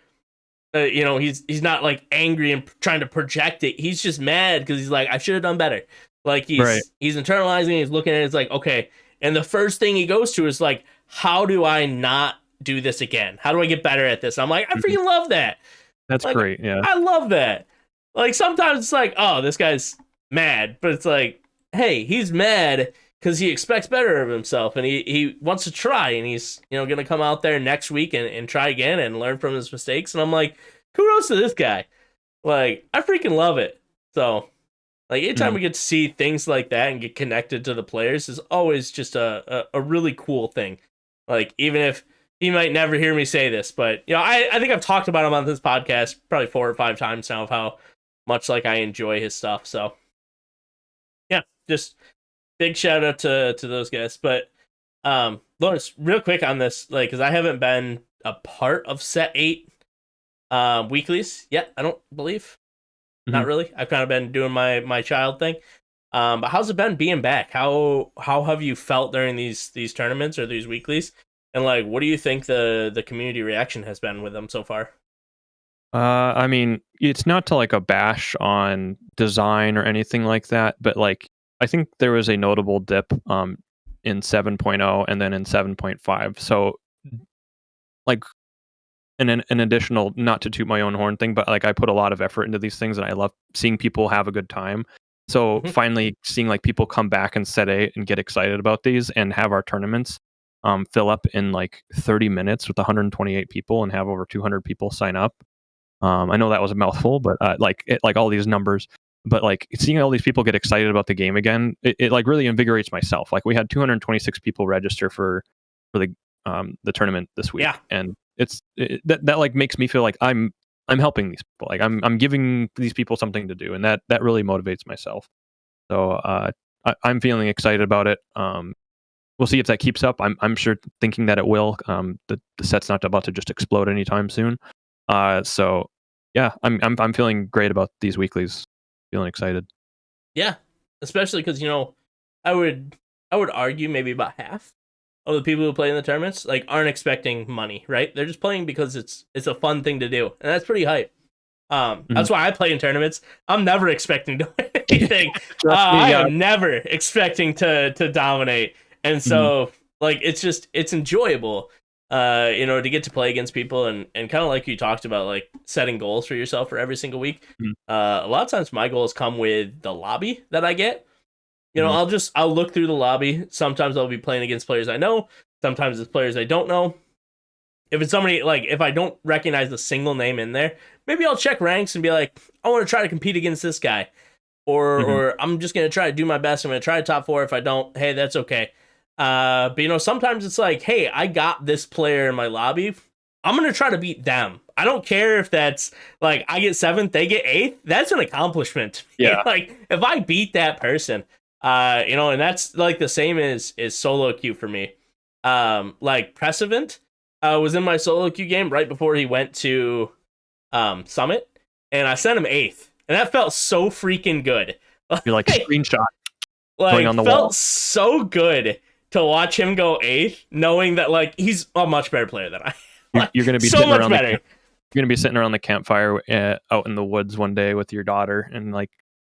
he's not like angry and trying to project it. He's just mad because he's like, I should have done better. Like he's internalizing. He's looking at it. It's like, okay. And the first thing he goes to is like, how do I not do this again? How do I get better at this? I'm like, I freaking love that. That's like, great. Yeah, I love that. Like sometimes it's like, oh, this guy's mad, but it's like, hey, he's mad because he expects better of himself and he wants to try, and he's gonna come out there next week and try again and learn from his mistakes. And I'm like, kudos to this guy. Like I freaking love it. So like anytime we get to see things like that and get connected to the players is always just a really cool thing. Like even if he might never hear me say this, but I think I've talked about him on this podcast probably 4 or 5 times now of how much like I enjoy his stuff. So yeah, just big shout out to those guys. But Lawrence, real quick on this, like because I haven't been a part of set 8 weeklies yet, I don't believe. Not really. I've kind of been doing my child thing. But how's it been being back? How have you felt during these tournaments or these weeklies? And like, what do you think the community reaction has been with them so far? I mean, it's not to like a bash on design or anything like that, but like I think there was a notable dip in 7.0 and then in 7.5. So like an additional, not to toot my own horn thing, but like I put a lot of effort into these things and I love seeing people have a good time. So finally seeing like people come back in set A and get excited about these and have our tournaments fill up in like 30 minutes with 128 people and have over 200 people sign up. I know that was a mouthful, but like all these numbers, but like seeing all these people get excited about the game again, it like really invigorates myself. Like we had 226 people register for the tournament this week, and that like makes me feel like I'm helping these people. Like I'm giving these people something to do, and that really motivates myself. So I'm feeling excited about it. We'll see if that keeps up. I'm sure thinking that it will. The set's not about to just explode anytime soon. So yeah, I'm feeling great about these weeklies. Feeling excited. Yeah, especially because I would argue maybe about half of the people who play in the tournaments like aren't expecting money, right? They're just playing because it's a fun thing to do, and that's pretty hype. That's why I play in tournaments. I'm never expecting to win anything. I am never expecting to dominate, and so like it's enjoyable. To get to play against people and kind of like you talked about, like setting goals for yourself for every single week. A lot of times my goals come with the lobby that I get. I'll look through the lobby. Sometimes I'll be playing against players I know. Sometimes it's players I don't know. If it's somebody, like, if I don't recognize a single name in there, maybe I'll check ranks and be like, I want to try to compete against this guy. Or I'm just going to try to do my best. I'm going to try top 4. If I don't, hey, that's okay. But sometimes it's like, hey, I got this player in my lobby. I'm going to try to beat them. I don't care if that's like I get 7th, they get 8th. That's an accomplishment. Yeah. Like if I beat that person, and that's like the same as solo queue for me. Like Precedent was in my solo queue game right before he went to Summit, and I sent him 8th, and that felt so freaking good. You're like screenshot like going on the felt wall. So good to watch him go 8th, knowing that like he's a much better player than I. You're going to be so much better. You're going to be sitting around the campfire out in the woods one day with your daughter, and like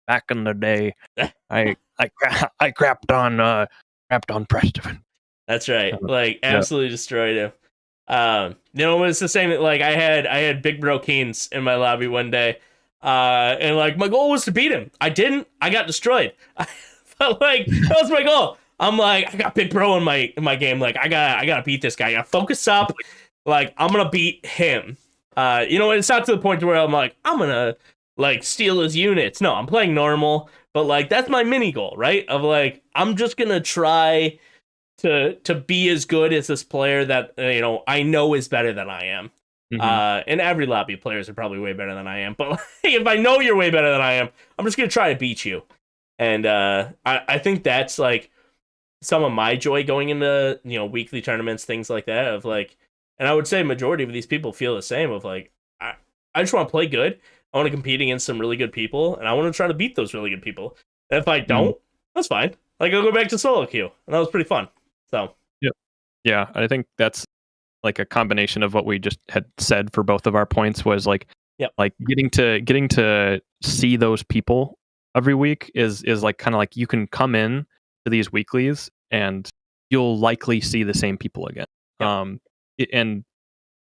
back in the day, I crapped on Preston. That's right. Like absolutely destroyed him. It's the same. Like I had Big Bro Keynes in my lobby one day, and like my goal was to beat him. I didn't. I got destroyed. I felt like that was my goal. I'm like, I got Big Bro in my game. Like I gotta beat this guy. I gotta focus up. Like I'm gonna beat him. It's not to the point where I'm like, I'm gonna like steal his units. No, I'm playing normal, but like that's my mini goal, right? Of like, I'm just gonna try to be as good as this player that I know is better than I am. And every lobby players are probably way better than I am. But like, if I know you're way better than I am, I'm just gonna try to beat you. And I think that's like some of my joy going into weekly tournaments, things like that. Of like. And I would say majority of these people feel the same of like, I just want to play good. I want to compete against some really good people, and I want to try to beat those really good people. And if I don't, that's fine. Like I'll go back to solo queue, and that was pretty fun. So yeah, I think that's like a combination of what we just had said for both of our points was like, like getting to see those people every week is like kind of like you can come in to these weeklies and you'll likely see the same people again. And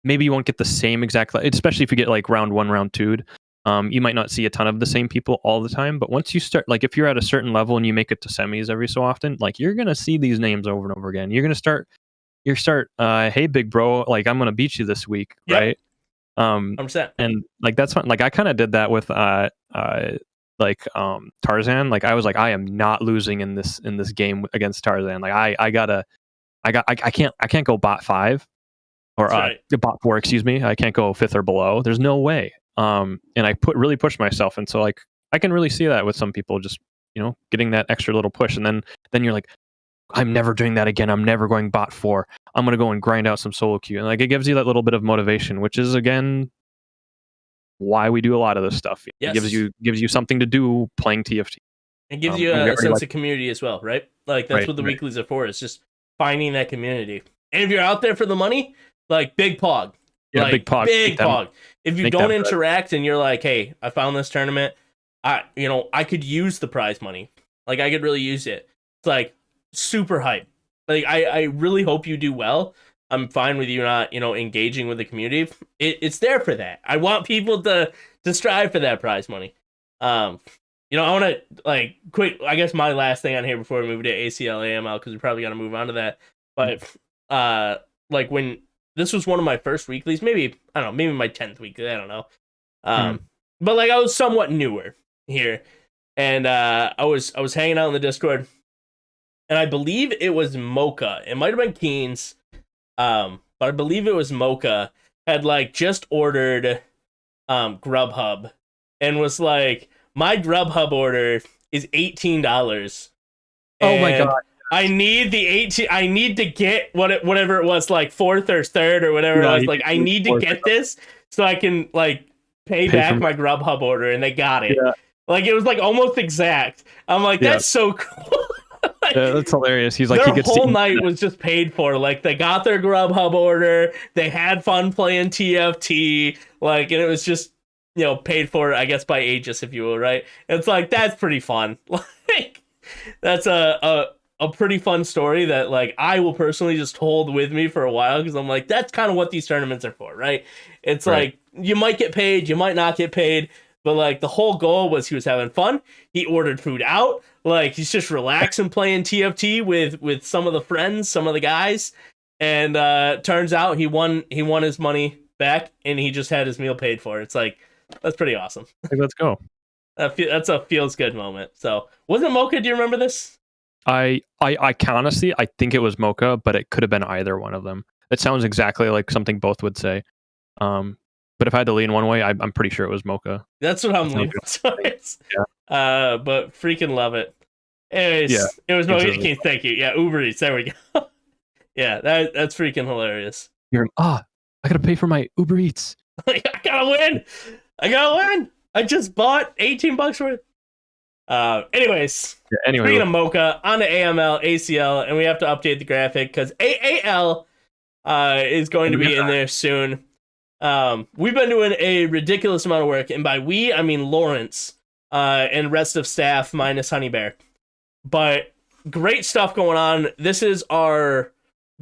maybe you won't get the same exact, especially if you get like round 1, round 2. You might not see a ton of the same people all the time, but once you start, like if you're at a certain level and you make it to semis every so often, like you're gonna see these names over and over again. You're gonna start, hey big bro, like I'm gonna beat you this week, right? 100%. And like that's fun. Like I kind of did that with Tarzan. Like I was like, I am not losing in this game against Tarzan. Like I can't go bot 5. Or bot 4, excuse me. I can't go 5th or below. There's no way. And I really pushed myself, and so like I can really see that with some people, just getting that extra little push, and then you're like, I'm never doing that again. I'm never going bot 4. I'm gonna go and grind out some solo queue, and like it gives you that little bit of motivation, which is again why we do a lot of this stuff. It gives you something to do playing TFT. It gives you a sense of community as well, right? Like that's what the weeklies are for. It's just finding that community. And if you're out there for the money, like big pog. Yeah, like, big pog. Big pog. If you don't interact and you're like, hey, I found this tournament, I could use the prize money. Like I could really use it. It's like super hype. Like I really hope you do well. I'm fine with you not, engaging with the community. It's there for that. I want people to strive for that prize money. I want to quick. I guess my last thing on here before we move to ACL AML, because we probably got to move on to that. But when this was one of my first weeklies, maybe I don't know, maybe my 10th weekly. I don't know. But I was somewhat newer here, and I was hanging out in the Discord, and I believe it was Mocha. It might have been Keen's, but I believe it was Mocha had just ordered Grubhub, and was like, my Grubhub order is $18. Oh my god! I need the 18. I need to get whatever it was, fourth or third or whatever it was. I need to get this so I can pay back my Grubhub order, and they got it. Yeah. It was almost exact. I'm like, that's so cool. That's hilarious. He's like, their he gets whole night was just paid for. They got their Grubhub order. They had fun playing TFT. And it was just paid for, I guess, by Aegis, if you will, right? It's that's pretty fun. That's a pretty fun story that I will personally just hold with me for a while, because I'm that's kind of what these tournaments are for, right? It's right. You might get paid, you might not get paid, but the whole goal was he was having fun. He ordered food out, he's just relaxing playing TFT with some of the friends, some of the guys, and turns out he won his money back, and he just had his meal paid for. It's that's pretty awesome. Let's go. That's a feels good moment. So wasn't Mocha? Do you remember this? I honestly, I think it was Mocha, but it could have been either one of them. It sounds exactly like something both would say. But if I had to lean one way, I'm pretty sure it was Mocha. That's what I'm leaning towards. Yeah. But freaking love it. Anyways, yeah, it was Mocha. Okay, thank you. Yeah, Uber Eats. There we go. Yeah, that's freaking hilarious. I gotta pay for my Uber Eats. I gotta win. I just bought $18 worth. Anyways, speaking of Mocha, on to AML, ACL, and we have to update the graphic because AAL is going to be in there soon. We've been doing a ridiculous amount of work, and by we, I mean Lorence and rest of staff minus Honeybear. But great stuff going on. This is our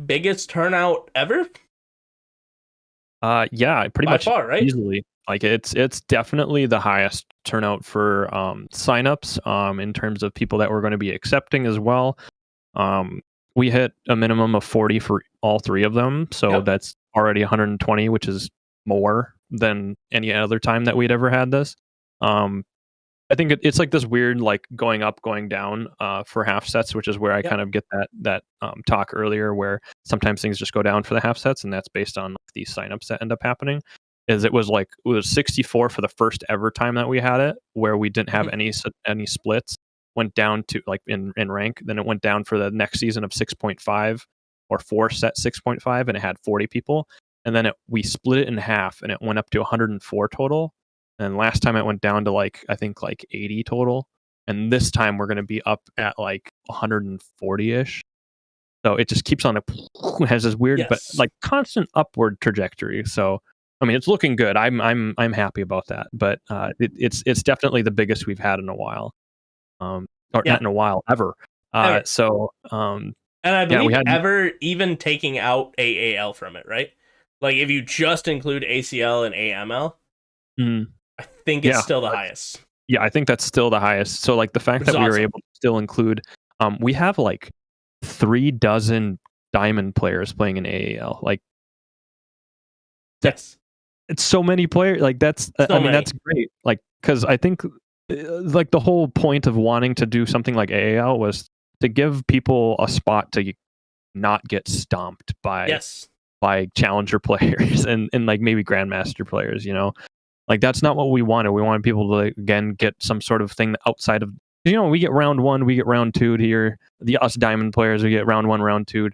biggest turnout ever. Yeah, pretty by much far, right? Easily. It's definitely the highest turnout for signups in terms of people that we're going to be accepting as well. We hit a minimum of 40 for all three of them, so that's already 120, which is more than any other time that we'd ever had this. I think it's this weird going up, going down for half sets, which is where I kind of get that talk earlier, where sometimes things just go down for the half sets, and that's based on these signups that end up happening. It was 64 for the first ever time that we had it, where we didn't have any splits. Went down to in rank, then it went down for the next season of 6.5 or 4 set 6.5, and it had 40 people, and then we split it in half, and it went up to 104 total. And last time it went down to I think 80 total, and this time we're going to be up at 140ish. So it just keeps on. It has this weird but constant upward trajectory. So I mean, it's looking good. I'm happy about that. But it's definitely the biggest we've had in a while, or not in a while ever. Ever. So and I believe ever, even taking out AAL from it, right? If you just include ACL and AML, I think it's still the highest. Yeah, I think that's still the highest. So the fact that we were able to still include, we have 3 dozen diamond players playing in AAL. It's so many players. That's that's great. Because I think the whole point of wanting to do something like AAL was to give people a spot to not get stomped by challenger players and maybe grandmaster players. That's not what we wanted. We wanted people to again get some sort of thing outside of we get round 1, we get round 2 here. Us diamond players, we get round 1, round 2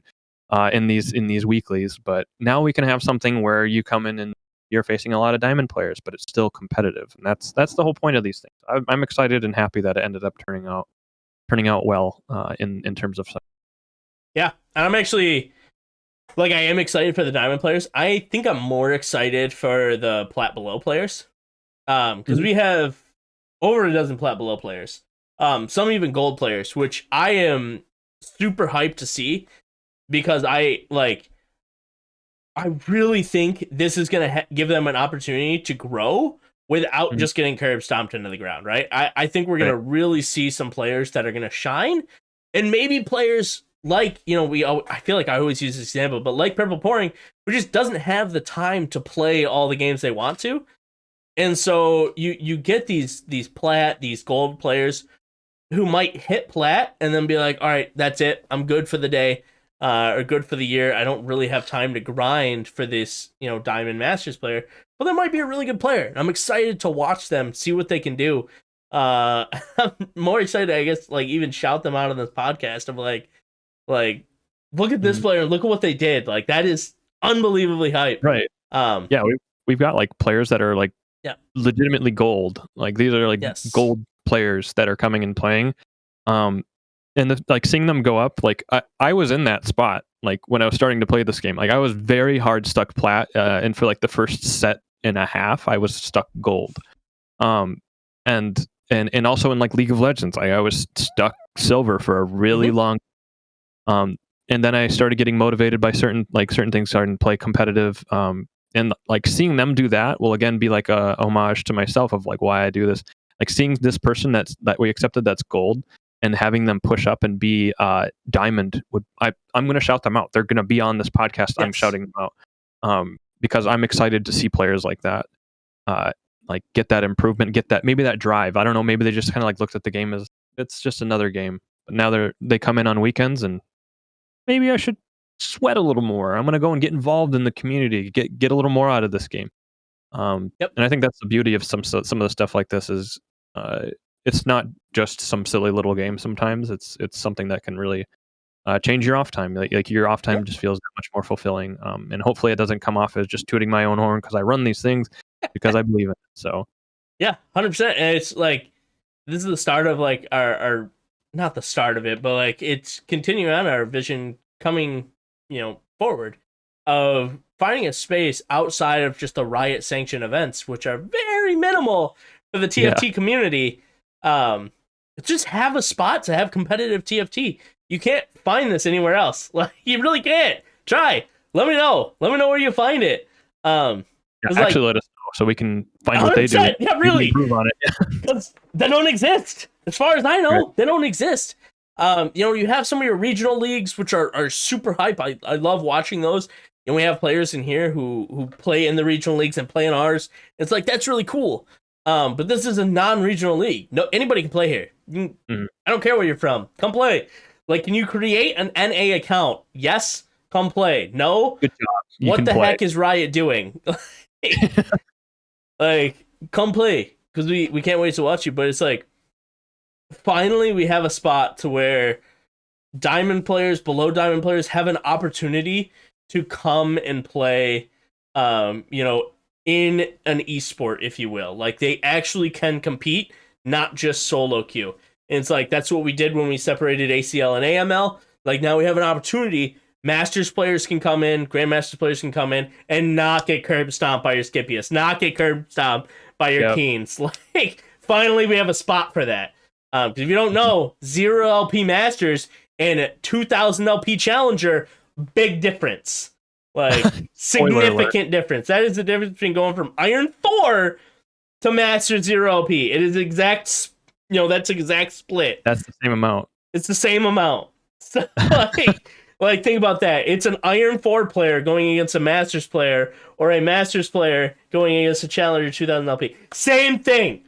in these weeklies. But now we can have something where you come in and you're facing a lot of diamond players, but it's still competitive, and that's the whole point of these things. I'm excited and happy that it ended up turning out well in terms of. Yeah, and I'm actually I am excited for the diamond players. I think I'm more excited for the plat below players, because we have over a dozen plat below players, some even gold players, which I am super hyped to see, because I I really think this is going to give them an opportunity to grow without just getting curb stomped into the ground, right? I think we're going to really see some players that are going to shine, and maybe players like, I feel like I always use this example, but like Purple Pouring, who just doesn't have the time to play all the games they want to. And so you get these plat, these gold players who might hit plat and then be like, all right, that's it. I'm good for the day, or good for the year. I don't really have time to grind for this, Diamond Masters player. But they might be a really good player. I'm excited to watch them, see what they can do. I'm more excited, I guess, like even shout them out on this podcast of like, look at this player, look at what they did. Like that is unbelievably hype. Right. Yeah, we've got like players that are like legitimately gold. Like these are like gold players that are coming and playing. And like seeing them go up, like I was in that spot like when I was starting to play this game. Like I was very hard stuck plat, and for like the first set and a half, I was stuck gold. And also in like League of Legends, I was stuck silver for a really long. And then I started getting motivated by certain things, starting to play competitive. And like seeing them do that will again be like a homage to myself of like why I do this. Like seeing this person that we accepted that's gold and having them push up and be diamond I'm going to shout them out. They're going to be on this podcast. Yes. I'm shouting them out because I'm excited to see players like that like get that improvement, get that maybe that drive. I don't know. Maybe they just kind of like looked at the game as it's just another game. But now they come in on weekends and maybe I should sweat a little more. I'm going to go and get involved in the community, get a little more out of this game. And I think that's the beauty of some of the stuff like this is it's not just some silly little game. Sometimes it's something that can really change your off time. Like your off time just feels much more fulfilling. And hopefully it doesn't come off as just tooting my own horn because I run these things because I believe in it. So yeah, 100%. And it's like this is the start of like our not the start of it, but like it's continuing on our vision coming forward of finding a space outside of just the Riot sanctioned events, which are very minimal for the TFT community. Just have a spot to have competitive TFT. You can't find this anywhere else. Like you really can't. Try. Let me know where you find it. Actually, let us know so we can find what they do. Yeah, really. Improve on it. Because they don't exist. As far as I know, they don't exist. You have some of your regional leagues, which are super hype. I love watching those. And we have players in here who play in the regional leagues and play in ours. It's like, that's really cool. But this is a non-regional league. No, anybody can play here. I don't care where you're from. Come play. Like, can you create an NA account? Yes. Come play. No. Good job. What the heck is Riot doing? Like, come play. Because we can't wait to watch you. But it's like, finally we have a spot to where diamond players, below diamond players have an opportunity to come and play, in an esport, if you will. Like they actually can compete, not just solo queue. And it's like, that's what we did when we separated ACL and AML. Like now we have an opportunity. Masters players can come in, Grandmasters players can come in and not get curb stomped by your Scipius, not get curb stomped by your Keens. Like finally we have a spot for that. Because if you don't know, 0 LP Masters and a 2000 LP Challenger, big difference. Like, significant difference. That is the difference between going from Iron 4 to Masters 0 LP. It is exact, that's exact split. That's the same amount. It's the same amount. So, like, think about that. It's an Iron 4 player going against a Masters player, or a Masters player going against a Challenger 2000 LP. Same thing.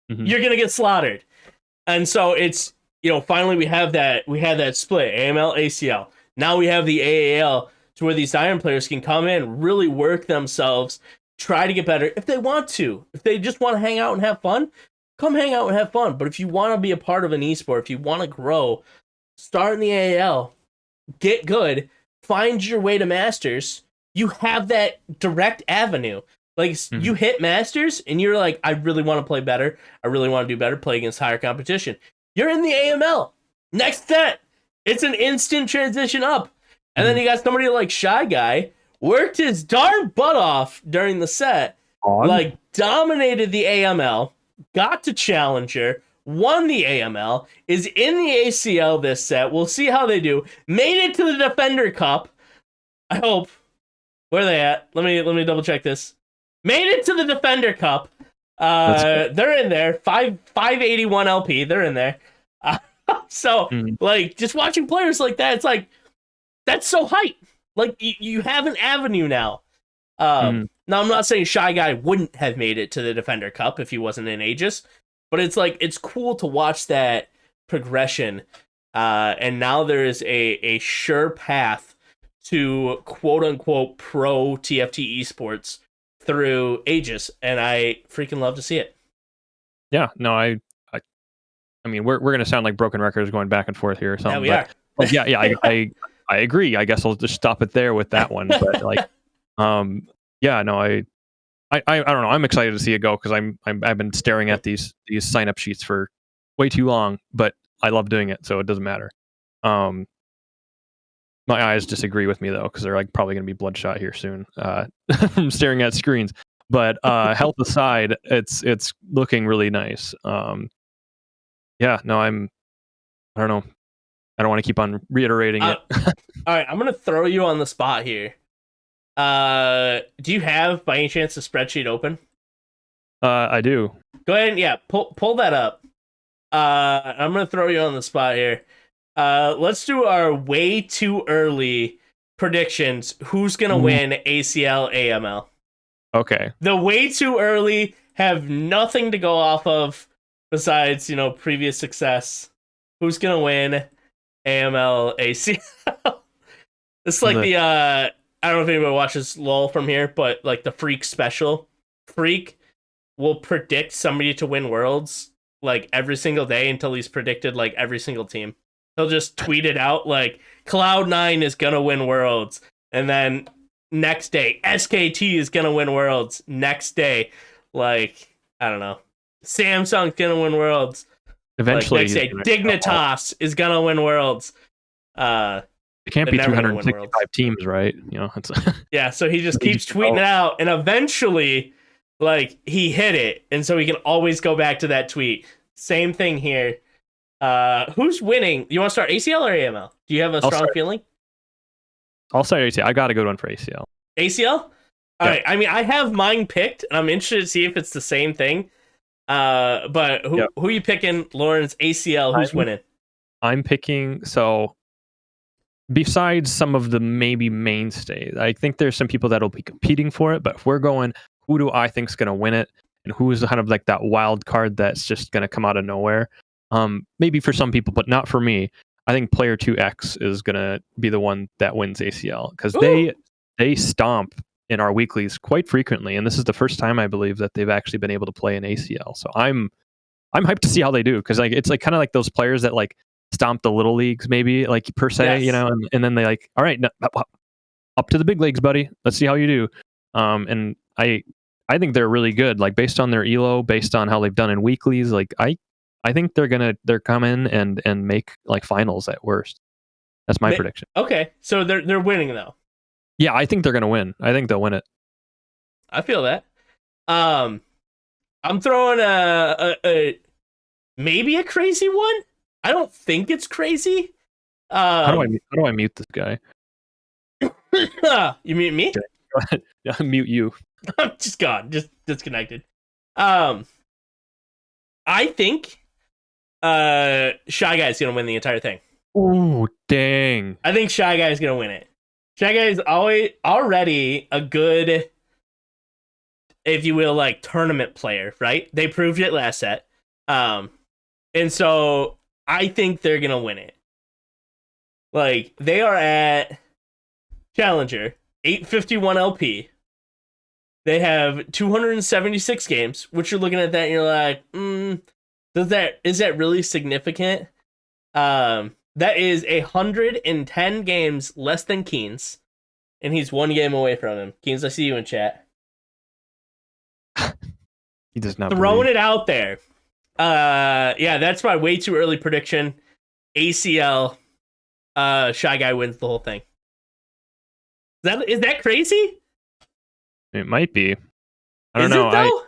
You're going to get slaughtered. And so it's, finally we have that split, AML, ACL. Now we have the AAL to where these diamond players can come in, really work themselves, try to get better if they want to. If they just want to hang out and have fun, come hang out and have fun. But if you want to be a part of an esport, if you want to grow, start in the AAL, get good, find your way to Masters. You have that direct avenue. Like, you hit Masters, and you're like, I really want to play better. I really want to do better, play against higher competition. You're in the AML. Next set. It's an instant transition up. And then you got somebody like Shy Guy, worked his darn butt off during the set, like, dominated the AML, got to Challenger, won the AML, is in the ACL this set. We'll see how they do. Made it to the Defender Cup. I hope. Where are they at? Let me double check this. Made it to the Defender Cup. They're in there. 581 LP. They're in there. So like just watching players like that, it's like that's so hype. Like you have an avenue now. Now I'm not saying Shy Guy wouldn't have made it to the Defender Cup if he wasn't in Aegis, but it's like it's cool to watch that progression. And now there is a sure path to quote unquote pro TFT esports through Aegis, and I freaking love to see it. Yeah, no, I mean, we're gonna sound like broken records going back and forth here or something. Yeah, we are. But yeah, I agree. I guess I'll just stop it there with that one. But like, yeah, no, I don't know. I'm excited to see it go because I've been staring at these sign up sheets for way too long, but I love doing it, so it doesn't matter. My eyes disagree with me though, because they're like probably going to be bloodshot here soon from staring at screens. But health aside, it's looking really nice. Yeah, no, I don't know. I don't want to keep on reiterating it. All right, I'm going to throw you on the spot here. Do you have, by any chance, a spreadsheet open? I do. Go ahead and, yeah, pull that up. I'm going to throw you on the spot here. Let's do our way too early predictions. Who's going to win ACL, AML? Okay. The way too early have nothing to go off of besides, previous success. Who's going to win AML, ACL? It's like I don't know if anybody watches LOL from here, but like the Freak special. Freak will predict somebody to win Worlds like every single day until he's predicted like every single team. He'll just tweet it out like Cloud9 is gonna win Worlds, and then next day SKT is gonna win Worlds. Next day, like I don't know, Samsung's gonna win Worlds. Eventually, like, next day Dignitas is gonna win Worlds. It can't be 265 teams, right? It's yeah. So he just keeps tweeting it out, and eventually, like he hit it, and so he can always go back to that tweet. Same thing here. Who's winning? You want to start ACL or AML? Do you have a strong feeling? I'll start ACL. I got a good one for ACL. ACL? All right. I mean, I have mine picked, and I'm interested to see if it's the same thing. But who are you picking, Lorence? ACL, who's winning? I'm picking, so besides some of the maybe mainstays, I think there's some people that'll be competing for it, but if we're going, who do I think's going to win it? And who is kind of like that wild card that's just going to come out of nowhere? Maybe for some people, but not for me. I think player 2X is going to be the one that wins ACL because they stomp in our weeklies quite frequently, and this is the first time I believe that they've actually been able to play an ACL. So I'm hyped to see how they do because like it's like kind of like those players that like stomp the little leagues maybe like per se, and then they like, all right, up to the big leagues, buddy. Let's see how you do. And I think they're really good, like based on their elo, based on how they've done in weeklies. Like I think they're coming and make like finals at worst. That's my prediction. Okay, so they're winning though. Yeah, I think they're gonna win. I think they'll win it. I feel that. I'm throwing a maybe a crazy one. I don't think it's crazy. How do I mute this guy? You mute me? Okay. Go ahead. I'll mute you. I'm just gone. Just disconnected. I think Shy Guy's gonna win the entire thing. Ooh, dang. I think Shy Guy's gonna win it. Shy Guy is already a good, if you will, like tournament player, right? They proved it last set. And so I think they're gonna win it. Like they are at Challenger, 851 LP. They have 276 games, which you're looking at that and you're like, is that really significant? That is 110 games less than Keen's, and he's one game away from him. Keen's, I see you in chat. He does not throwing it out there. Yeah, that's my way too early prediction. ACL, Shy Guy wins the whole thing. Is that crazy? It might be. I don't know.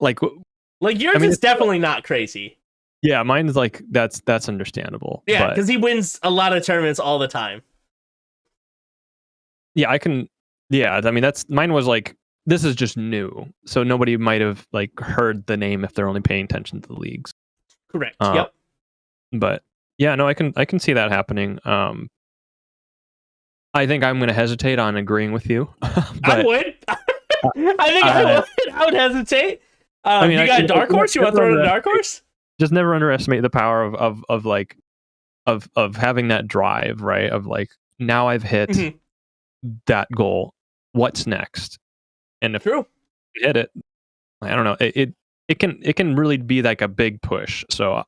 Like yours is definitely not crazy. Yeah, mine is like that's understandable. Yeah, because he wins a lot of tournaments all the time. Yeah, I can. Yeah, I mean that's mine was like this is just new, so nobody might have like heard the name if they're only paying attention to the leagues. Correct. Uh, Yep. But yeah, no, I can see that happening. I think I'm going to hesitate on agreeing with you. I But would. I think I would. I would hesitate. I mean, you got a dark horse? You want to throw in a dark horse? Just never underestimate the power of like of having that drive, right? Of like now I've hit that goal. What's next? And if True. you hit it, I don't know. It can really be like a big push. So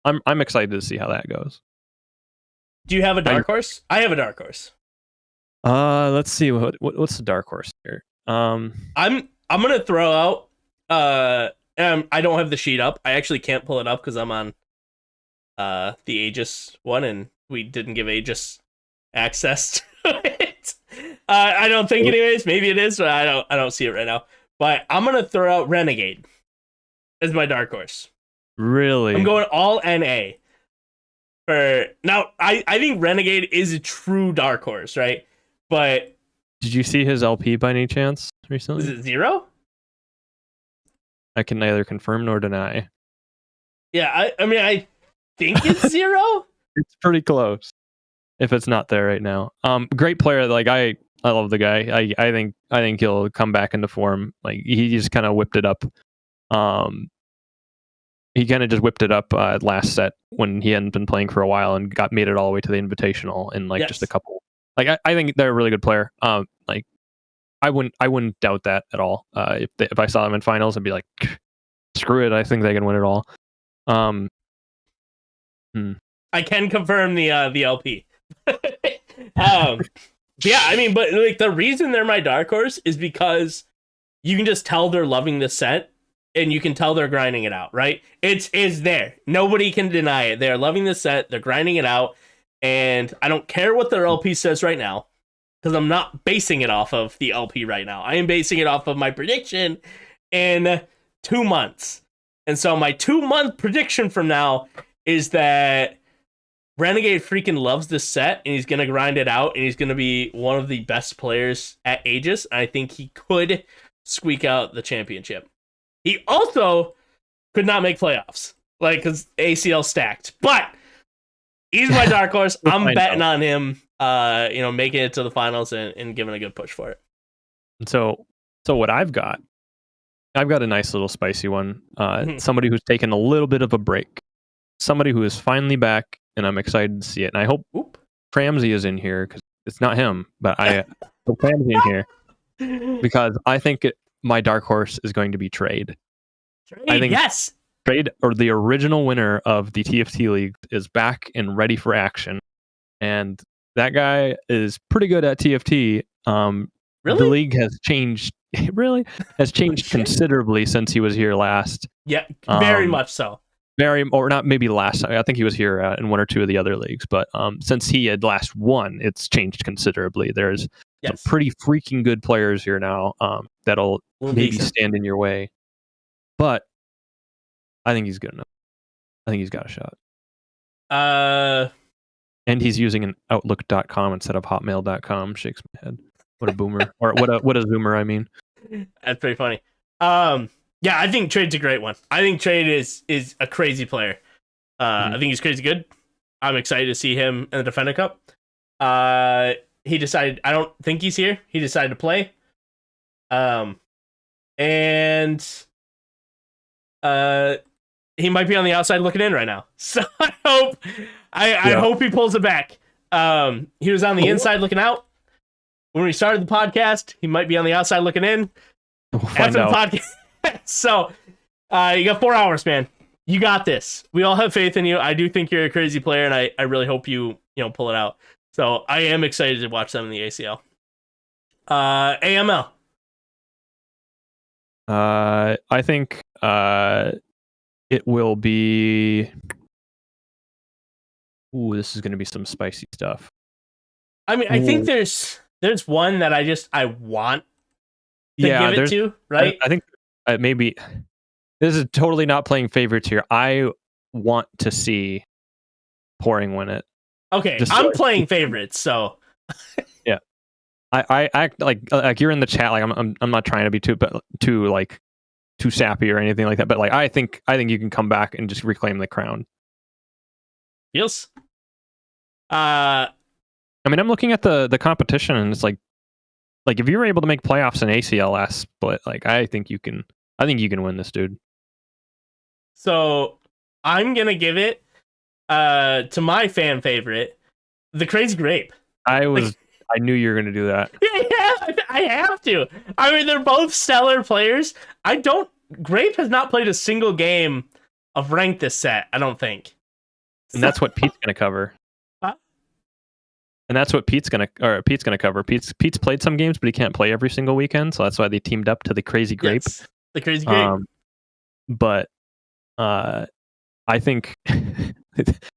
I'm excited to see how that goes. Do you have a dark horse? I have a dark horse. Let's see what's the dark horse here. I'm gonna throw out. I don't have the sheet up. I actually can't pull it up because I'm on the Aegis one, and we didn't give Aegis access to it. I don't think, anyways. Maybe it is, but I don't see it right now. But I'm gonna throw out Renegade as my dark horse. Really? I'm going all NA. For now, I think Renegade is a true dark horse, right? But did you see his LP by any chance recently? is it 0? I can neither confirm nor deny. Yeah, I mean, I think it's 0. It's pretty close. If it's not there right now. Great player. Like I love the guy. I think he'll come back into form. Like he just kind of whipped it up. He kind of just whipped it up last set when he hadn't been playing for a while and made it all the way to the Invitational in like just a couple. Like I think they're a really good player. Like I wouldn't doubt that at all. If I saw them in finals, I'd be like, screw it. I think they can win it all. I can confirm the LP. Yeah, I mean, but like the reason they're my dark horse is because you can just tell they're loving the set, and you can tell they're grinding it out. Right? It's there. Nobody can deny it. They're loving the set. They're grinding it out, and I don't care what their LP says right now, because I'm not basing it off of the LP right now. I am basing it off of my prediction in 2 months. And so my 2-month prediction from now is that Renegade freaking loves this set, and he's going to grind it out, and he's going to be one of the best players at Aegis. And I think he could squeak out the championship. He also could not make playoffs, like, because ACL stacked. But he's my dark horse. I'm betting on him, making it to the finals and giving a good push for it. So what I've got a nice little spicy one. Somebody who's taken a little bit of a break. Somebody who is finally back, and I'm excited to see it. And I hope Tramsey is in here, because it's not him, but I hope Tramsey in here, because I think my dark horse is going to be Trade. I think yes. Trade, or the original winner of the TFT League, is back and ready for action. And that guy is pretty good at TFT. Really? The league has changed. It really has changed considerably since he was here last. Yeah, very much so. Or not maybe last. I think he was here in one or two of the other leagues. But since he had last won, it's changed considerably. There's some pretty freaking good players here now that'll maybe stand in your way. But I think he's good enough. I think he's got a shot. And he's using an Outlook.com instead of Hotmail.com. Shakes my head. What a boomer. Or what a zoomer, I mean. That's pretty funny. Yeah, I think Trade's a great one. I think Trade is a crazy player. I think he's crazy good. I'm excited to see him in the Defender Cup. He decided, I don't think he's here. He decided to play. And he might be on the outside looking in right now. So I hope he pulls it back. He was on the inside looking out when we started the podcast. He might be on the outside looking in after the podcast. So you got 4 hours, man. You got this. We all have faith in you. I do think you're a crazy player, and I really hope you pull it out. So I am excited to watch them in the ACL. AML. I think it will be. Ooh, this is going to be some spicy stuff. I mean, I think there's one that I want to give it to, right? I think maybe this is totally not playing favorites here. I want to see Pouring win it. Okay, I'm playing favorites, so yeah. I act like you're in the chat. Like I'm not trying to be too sappy or anything like that. But like I think you can come back and just reclaim the crown. Yes. I mean, I'm looking at the competition, and it's like if you were able to make playoffs in ACLS split, like I think you can win this, dude. So I'm gonna give it to my fan favorite, the Crazy Grape. I knew you were gonna do that. Yeah, I have to. I mean, they're both stellar players. Grape has not played a single game of ranked this set, I don't think. And that's what Pete's gonna cover. Huh? And that's what Pete's gonna cover. Pete's played some games, but he can't play every single weekend, so that's why they teamed up to the Crazy Grape. Yes, the Crazy Grape. But I think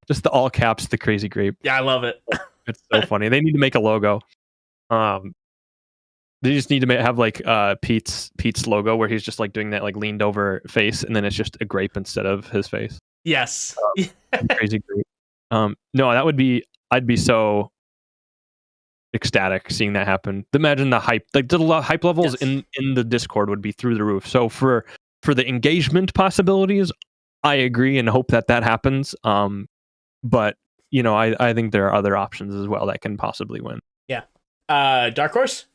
just the all caps, the Crazy Grape. Yeah, I love it. It's so funny. They need to make a logo. They just need to have like Pete's logo where he's just like doing that like leaned over face, and then it's just a grape instead of his face. Yes. Crazy Grape. No, that would be. I'd be so ecstatic seeing that happen. Imagine the hype. Like the hype levels in the Discord would be through the roof. So for the engagement possibilities, I agree and hope that happens. But you know, I think there are other options as well that can possibly win. Yeah. Dark Horse?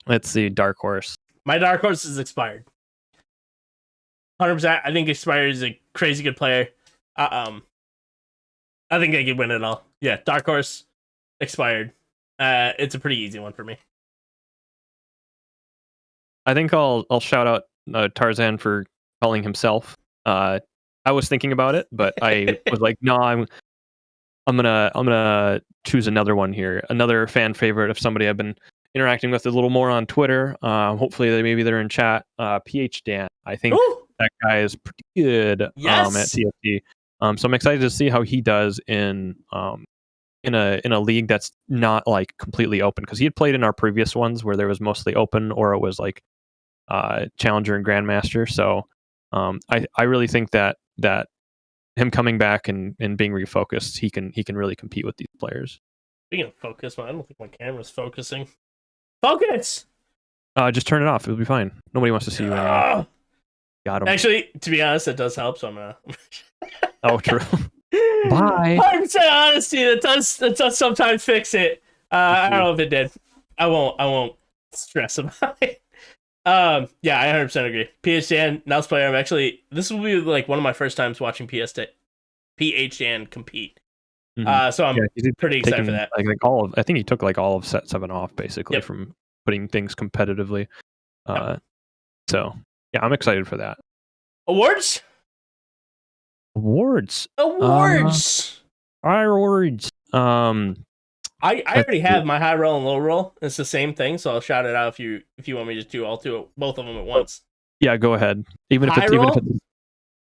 Let's see, Dark Horse. My Dark Horse is expired. 100%. I think expired is a crazy good player. I think they could win it all. Yeah, Dark Horse, expired. It's a pretty easy one for me. I think I'll shout out Tarzan for calling himself. I was thinking about it, but I was like, no, I'm gonna choose another one here, another fan favorite of somebody I've been interacting with a little more on Twitter. Hopefully maybe they're in chat. PH Dan, I think that guy is pretty good at TFT. So I'm excited to see how he does in a league that's not like completely open, because he had played in our previous ones where there was mostly open or it was like Challenger and Grandmaster. So I really think that him coming back and being refocused, he can really compete with these players. Speaking of focus, I don't think my camera's focusing. Focus! Just turn it off. It'll be fine. Nobody wants to see you anyway. Got him. Actually, to be honest, it does help, so I'm gonna... Oh, true. Bye. 100% honesty, that does sometimes fix it. I don't know if it did. I won't stress about it. Yeah, I 100% agree. PHDN, Nels player. This will be like one of my first times watching PHDN compete. Mm-hmm. So I'm pretty excited for that. I think he took like all of set 7 off basically from putting things competitively. So yeah, I'm excited for that. Awards. I already have my high roll and low roll. It's the same thing, so I'll shout it out if you want me to just do both of them at once. Yeah, go ahead. Even if it's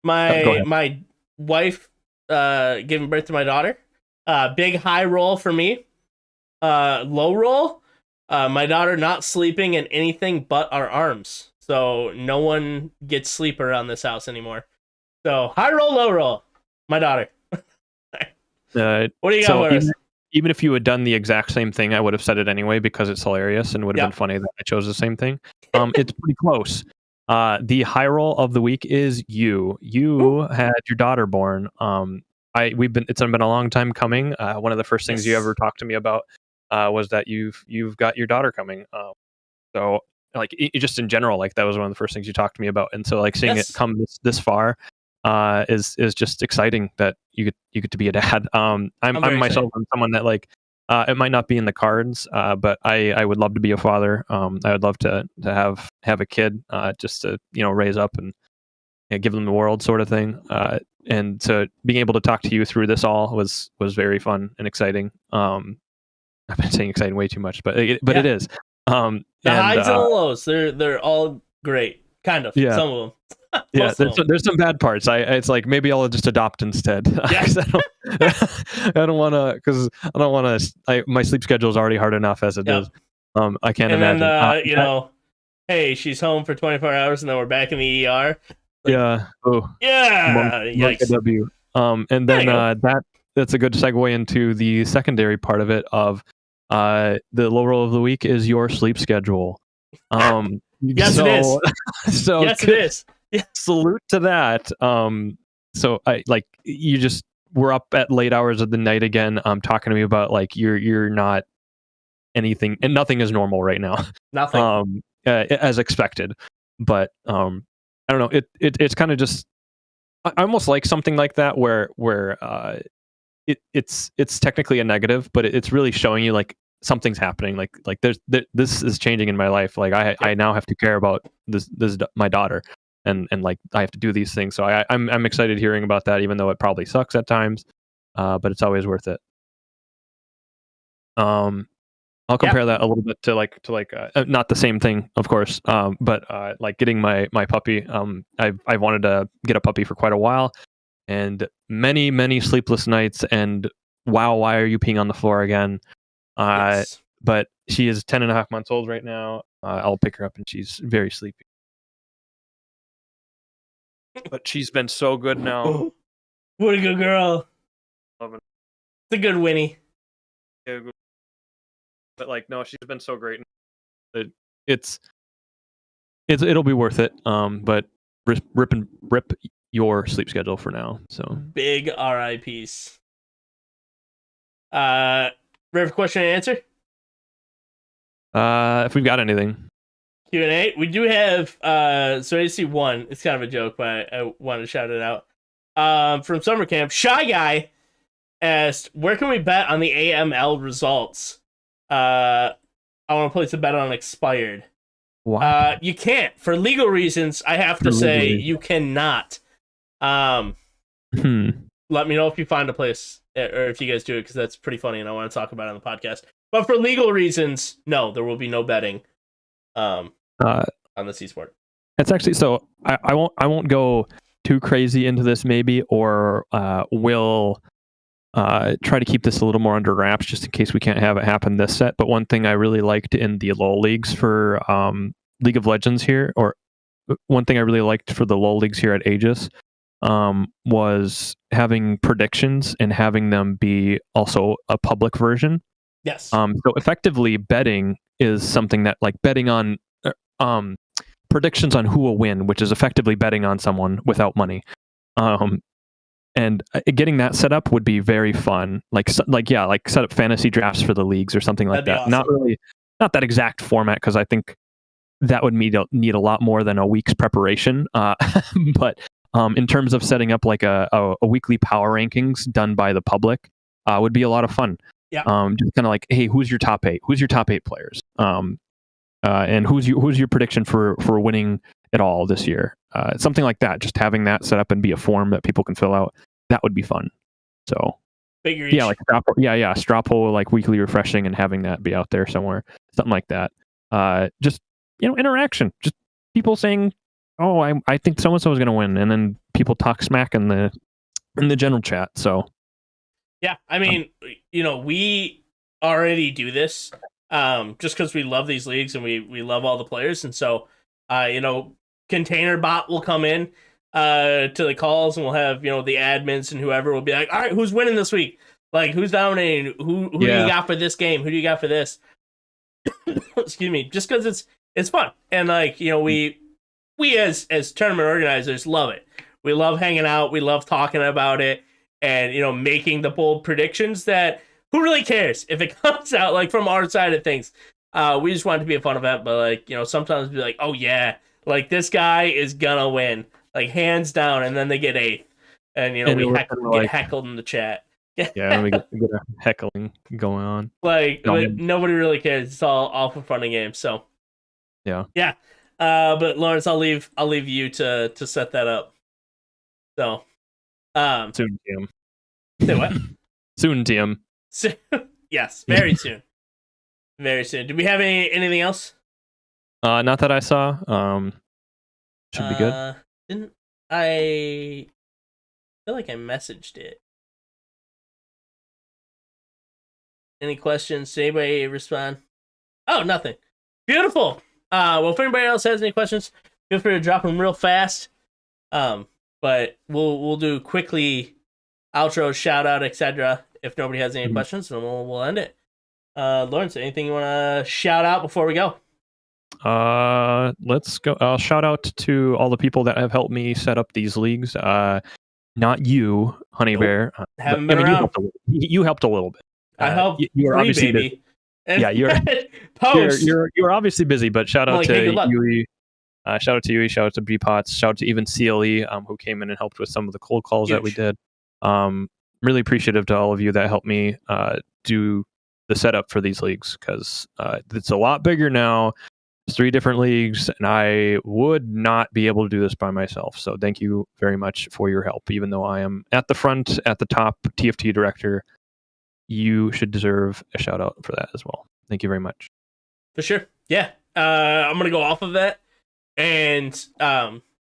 my wife giving birth to my daughter. Big high roll for me. Low roll. My daughter not sleeping in anything but our arms. So no one gets sleep around this house anymore. So high roll, low roll. My daughter. What do you got for us? Even if you had done the exact same thing, I would have said it anyway because it's hilarious and would have been funny that I chose the same thing. It's pretty close. The high roll of the week is you. You had your daughter born. It's been a long time coming. One of the first things you ever talked to me about was that you've got your daughter coming. So like just in general, like that was one of the first things you talked to me about. And so like seeing it come this far is just exciting that you get to be a dad. I'm myself someone that like it might not be in the cards, but I would love to be a father. I would love to have a kid, just to raise up and give them the world sort of thing. And so being able to talk to you through this all was very fun and exciting. I've been saying exciting way too much, but it is. The highs and the lows, they're all great, kind of. Some of them. Yeah, there's some bad parts. It's like maybe I'll just adopt instead. Yes. I don't want to. My sleep schedule is already hard enough as it is. I can't imagine. And then hey, she's home for 24 hours, and then we're back in the ER. Yeah. Oh. Yeah. Yikes. W. And then that's a good segue into the secondary part of it. Of The low roll of the week is your sleep schedule. Yes, it is. So yes, it is. Yeah. Salute to that. So I like you just were up at late hours of the night again. Talking to me about like you're not anything and nothing is normal right now. Nothing. As expected, but I don't know. It's kind of just I almost like something like that where it's technically a negative, but it's really showing you like something's happening. Like this is changing in my life. Like I now have to care about this my daughter, and like I have to do these things. So I'm excited hearing about that, even though it probably sucks at times, but it's always worth it. I'll compare that a little bit to not the same thing, of course, but like getting my puppy. I've wanted to get a puppy for quite a while, and many sleepless nights. And wow, why are you peeing on the floor again? Yes. But she is 10 and a half months old right now. I'll pick her up, and she's very sleepy. But she's been so good now. What a good girl. Love it. It's a good Winnie. Yeah, but like no, she's been so great. It'll be worth it. But rip your sleep schedule for now. So big RIPs. Ready for question and answer? If we've got anything. Q&A. We do have so I see one. It's kind of a joke, but I want to shout it out. From summer camp, Shy Guy asked, "Where can we bet on the AML results? I want to place a bet on expired." You can't for legal reasons. I have to say you cannot. Let me know if you find a place or if you guys do it, because that's pretty funny and I want to talk about it on the podcast. But for legal reasons, no, there will be no betting on this esport. It's actually so I won't go too crazy into this maybe, or will try to keep this a little more under wraps just in case we can't have it happen this set. But one thing I really liked in the LoL leagues for League of Legends here, or one thing I really liked for the LoL leagues here at Aegis, was having predictions and having them be also a public version. Yes. So effectively, betting is something that, like, betting on predictions on who will win, which is effectively betting on someone without money. And getting that set up would be very fun. Like set up fantasy drafts for the leagues or something like that. Awesome. Not that exact format, because I think that would need a lot more than a week's preparation. But in terms of setting up like a weekly power rankings done by the public, would be a lot of fun. Yeah. Just kind of like, hey, who's your top 8? Who's your top 8 players? And who's your prediction for winning it all this year? Something like that. Just having that set up and be a form that people can fill out. That would be fun. So figure yeah, like straw poll, like weekly refreshing, and having that be out there somewhere. Something like that. Just interaction. Just people saying, "Oh, I think so and so is going to win," and then people talk smack in the general chat. So yeah, I mean, we already do this just because we love these leagues and we love all the players, and so Container Bot will come in to the calls, and we'll have the admins and whoever will be like, "All right, who's winning this week? Like, who's dominating? Who do you got for this game? Who do you got for this?" Excuse me, just because it's fun, and like we as tournament organizers love it. We love hanging out. We love talking about it, and making the bold predictions that who really cares if it comes out like from our side of things. We just want it to be a fun event, but like sometimes be like, oh yeah, like this guy is gonna win, like hands down, and then they get 8th, and we get heckled in the chat. Yeah, we get a heckling going on. Like, but nobody really cares. It's all for fun and games. So yeah. But Lorence, I'll leave you to set that up. So soon, TM. Say what? Soon, TM. Yes, very soon. Very soon. Do we have anything else? Not that I saw. Should be good. Didn't I feel like I messaged it? Any questions? Did anybody respond? Oh, nothing. Beautiful. Well, if anybody else has any questions, feel free to drop them real fast. But we'll do quickly outro, shout out, etc. If nobody has any questions, then we'll end it. Lorence, anything you want to shout out before we go? Let's go. I'll shout out to all the people that have helped me set up these leagues. Not you, Honeybear. Haven't been around. You helped a little bit. I helped. You were obviously baby. Yeah, you're obviously busy. But shout out to Yui. Shout out to Yui. Shout out to BPots. Shout out to even CLE, who came in and helped with some of the cold calls that we did. Really appreciative to all of you that helped me do the setup for these leagues, because it's a lot bigger now. It's 3 different leagues, and I would not be able to do this by myself. So thank you very much for your help. Even though I am at the front, at the top TFT director, you should deserve a shout out for that as well. Thank you very much. For sure. Yeah. I'm going to go off of that. And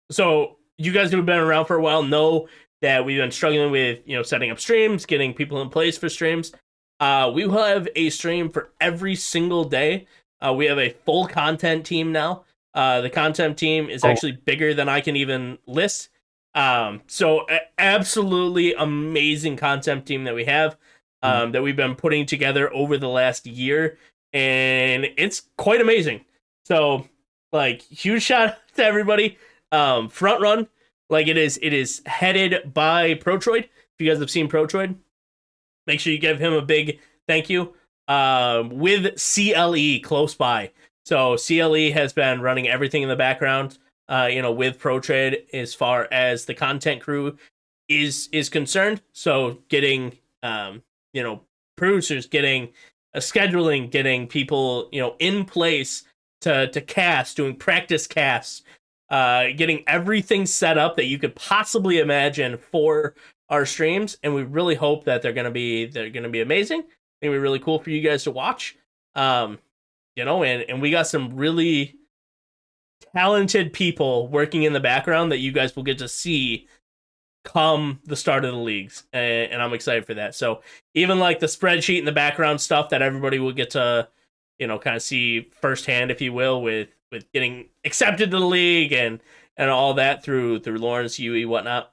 so you guys who have been around for a while know that we've been struggling with, setting up streams, getting people in place for streams. We will have a stream for every single day. We have a full content team now. The content team is actually bigger than I can even list. So absolutely amazing content team that we have, that we've been putting together over the last year, and it's quite amazing. So, huge shout out to everybody. Front run, it is headed by Protroid. If you guys have seen Protroid, make sure you give him a big thank you. With CLE close by. So CLE has been running everything in the background, with ProTrade as far as the content crew is concerned. So getting, producers, getting scheduling, getting people, in place to cast, doing practice casts, getting everything set up that you could possibly imagine for our streams. And we really hope that they're gonna be amazing. It'll be really cool for you guys to watch. And we got some really talented people working in the background that you guys will get to see come the start of the leagues. And I'm excited for that. So even the spreadsheet in the background stuff that everybody will get to, kind of see firsthand, if you will, with getting accepted to the league and all that through Lorence, Yui, whatnot.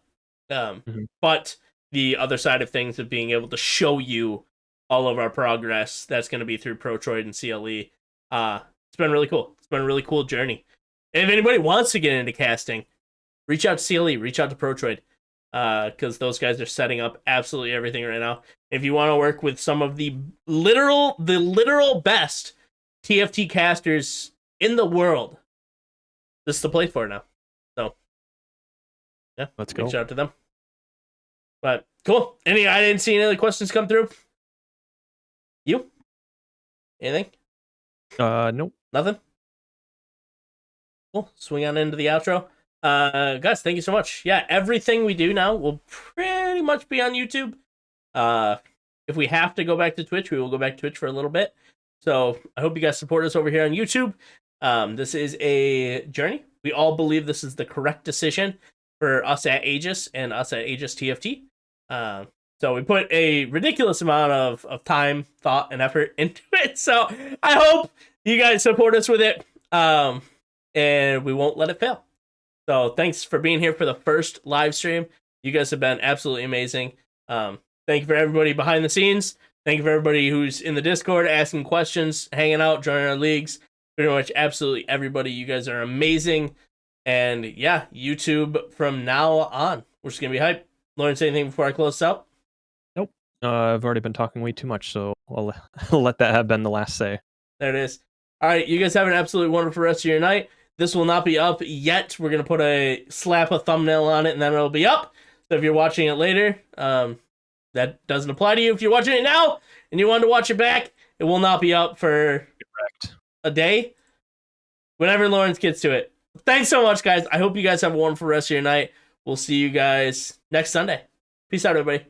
But the other side of things of being able to show you all of our progress, that's going to be through Protroid and CLE. It's been really cool. It's been a really cool journey. And if anybody wants to get into casting, reach out to CLE, reach out to Protroid, because those guys are setting up absolutely everything right now. If you want to work with some of the literal best TFT casters in the world, this is the place for it now. So, yeah, let's go. Reach out to them. But cool. I didn't see any other questions come through. You? Anything? Nope. Nothing? Cool. Swing on into the outro. Guys, thank you so much. Yeah, everything we do now will pretty much be on YouTube. If we have to go back to Twitch, we will go back to Twitch for a little bit. So I hope you guys support us over here on YouTube. This is a journey. We all believe this is the correct decision for us at Aegis and us at Aegis TFT. So we put a ridiculous amount of time, thought, and effort into it. So I hope you guys support us with it, and we won't let it fail. So thanks for being here for the first live stream. You guys have been absolutely amazing. Thank you for everybody behind the scenes. Thank you for everybody who's in the Discord, asking questions, hanging out, joining our leagues. Pretty much absolutely everybody. You guys are amazing. And yeah, YouTube from now on, we're just going to be hyped. Lorence, anything before I close this out? I've already been talking way too much, so I'll let that have been the last say. There it is. All right, you guys have an absolutely wonderful rest of your night. This will not be up yet. We're going to put a thumbnail on it, and then it'll be up. So if you're watching it later, that doesn't apply to you. If you're watching it now and you want to watch it back, it will not be up for a day. Whenever Lorence gets to it. Thanks so much, guys. I hope you guys have a wonderful rest of your night. We'll see you guys next Sunday. Peace out, everybody.